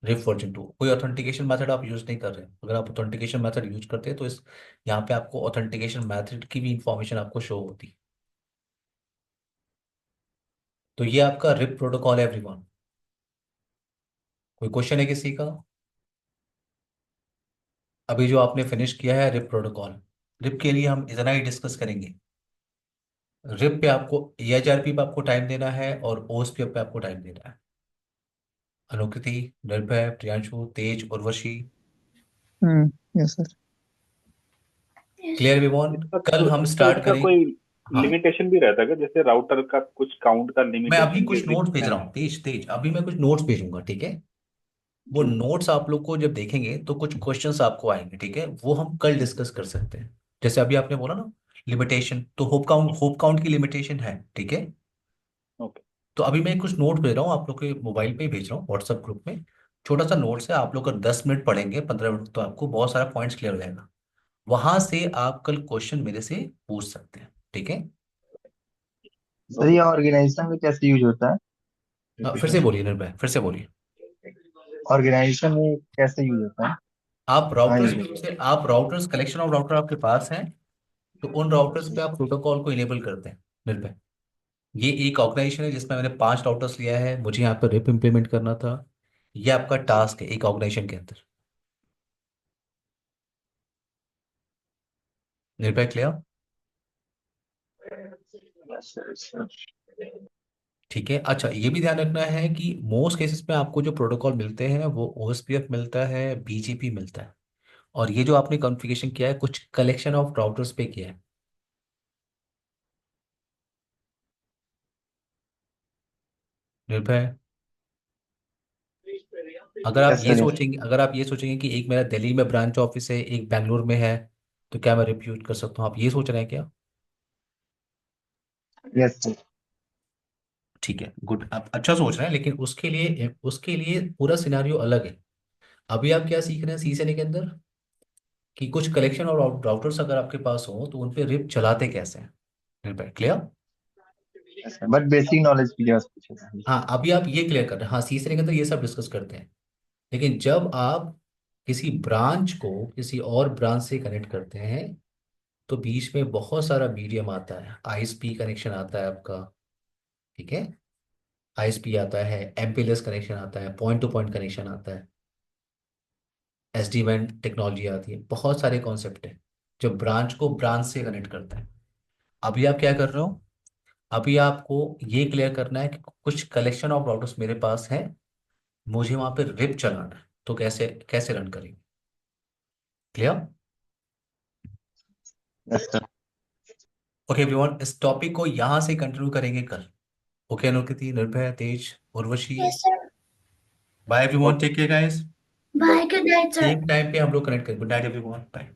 रिप वर्जन 2 कोई ऑथेंटिकेशन मेथड आप यूज नहीं कर रहे हैं। अगर आप ऑथेंटिकेशन मेथड यूज करते हैं तो इस यहाँ पे आपको ऑथेंटिकेशन मेथड की भी इंफॉर्मेशन आपको शो होती है। तो ये आपका रिप प्रोटोकॉल है एवरीवन। कोई क्वेश्चन है किसी का? अभी जो आपने फिनिश किया है रिप प्रोटोकॉल, रिप के लिए हम इतना ही डिस्कस करेंगे। रिप पे आपको EHRP पे आपको टाइम देना है और OSPF पे आपको टाइम देना है। Anukriti, Nirbhay, Priyanshu, Tej, Urvashi, yes sir. Yes. Clear everyone? कल हम इसका स्टार्ट इसका करें। कोई हाँ, लिमिटेशन भी रहता है क्या, जैसे राउटर का कुछ काउंट का मैं अभी लिमिटेशन कि कुछ नोट्स भेज जितने? रहा हूँ, तेज तेज अभी मैं कुछ नोट्स भेजूंगा, ठीक है। वो जी। नोट्स आप लोग को जब देखेंगे तो कुछ क्वेश्चंस आपको आएंगे, ठीक है, वो हम कल डिस्कस कर सकते हैं। जैसे अभी आपने बोला ना लिमिटेशन, तो होप काउंट की लिमिटेशन है, ठीक है। ओके। तो अभी मैं कुछ नोट भेज रहा हूँ आप लोग के मोबाइल पे ही भेज रहा हूँ व्हाट्सएप ग्रुप में। छोटा सा नोट्स है, आप लोग अगर 10 मिनट पढ़ेंगे, 15 मिनट, तो आपको बहुत सारा पॉइंट्स क्लियर हो जाएगा। वहां से आप कल क्वेश्चन मेरे से पूछ सकते हैं, ठीक है। सर ये ऑर्गेनाइजेशन में कैसे यूज होता है? फिर से बोलिए निर्भय, फिर से बोलिए। ऑर्गेनाइजेशन में कैसे यूज होता है? आप हाँ राउटर्स ये। में से, आप राउटर्स, कलेक्शन ऑफ राउटर आपके पास हैं, तो उन राउटर्स पे आप प्रोटोकॉल को इनेबल करते हैं निर्भय। ये एक ऑर्गेनाइजेशन है जिसमें मैंने 5 राउटर्स लिया है, मुझे यहाँ पे रिप इम्प्लीमेंट करना था। ये आपका टास्क है एक ऑर्गेनाइजेशन के अंदर। निर्भय क्लियर? ठीक है। अच्छा, ये भी ध्यान रखना है कि मोस्ट केसेस में आपको जो प्रोटोकॉल मिलते हैं वो ओएसपीएफ मिलता है, बीजीपी मिलता है। और ये जो आपने कॉन्फ़िगरेशन किया है कुछ कलेक्शन ऑफ राउटर्स पे किया है निर्भय। Yes sir, yes. अगर आप ये सोचेंगे कि एक मेरा दिल्ली में ब्रांच ऑफिस है, एक बैंगलोर में है, तो क्या मैं रिप यूज कर सकता हूँ, आप ये सोच रहे हैं क्या? Yes sir. ठीक है, गुड, आप अच्छा सोच रहे हैं, लेकिन उसके लिए पूरा सिनारियो अलग है। अभी आप क्या सीख रहे हैं सी सेने के अंदर, कि कुछ कलेक्शन और राउटर्स अगर आपके पास हो तो उन पे रिप चलाते कैसे हैं। निर्भय clear? Yes sir, but basic knowledge की जस्ट पूछे था। हाँ, अभी आप ये क्लियर कर रहे हैं, हाँ सी सेने के अंदर ये सब डिस्कस करते हैं। लेकिन जब आप किसी ब्रांच को किसी और ब्रांच से कनेक्ट करते हैं, तो बीच में बहुत सारा मीडियम आता है, आईएसपी कनेक्शन आता है आपका। ठीक है, आईएसपी आता है, एमपीएलएस कनेक्शन आता है, पॉइंट टू पॉइंट कनेक्शन आता है, एसडी वैन टेक्नोलॉजी आती है, बहुत सारे कॉन्सेप्ट है जो ब्रांच को ब्रांच से कनेक्ट करता है। अभी आप क्या कर रहे हो, अभी आपको ये क्लियर करना है कि कुछ कलेक्शन ऑफ राउटर्स मेरे पास है, मुझे वहां पे रिप चलाना है, तो कैसे कैसे रन करेंगे। Clear? Yes sir. Okay everyone, इस टॉपिक को यहाँ से कंटिन्यू करेंगे कल। Okay Anukriti, Nirbhay, Tej, Urvashi. Yes sir. Bye everyone, okay. Take care guys. Bye, good night sir. Same time पे हम लोग कनेक्ट करेंगे। Good night everyone, bye.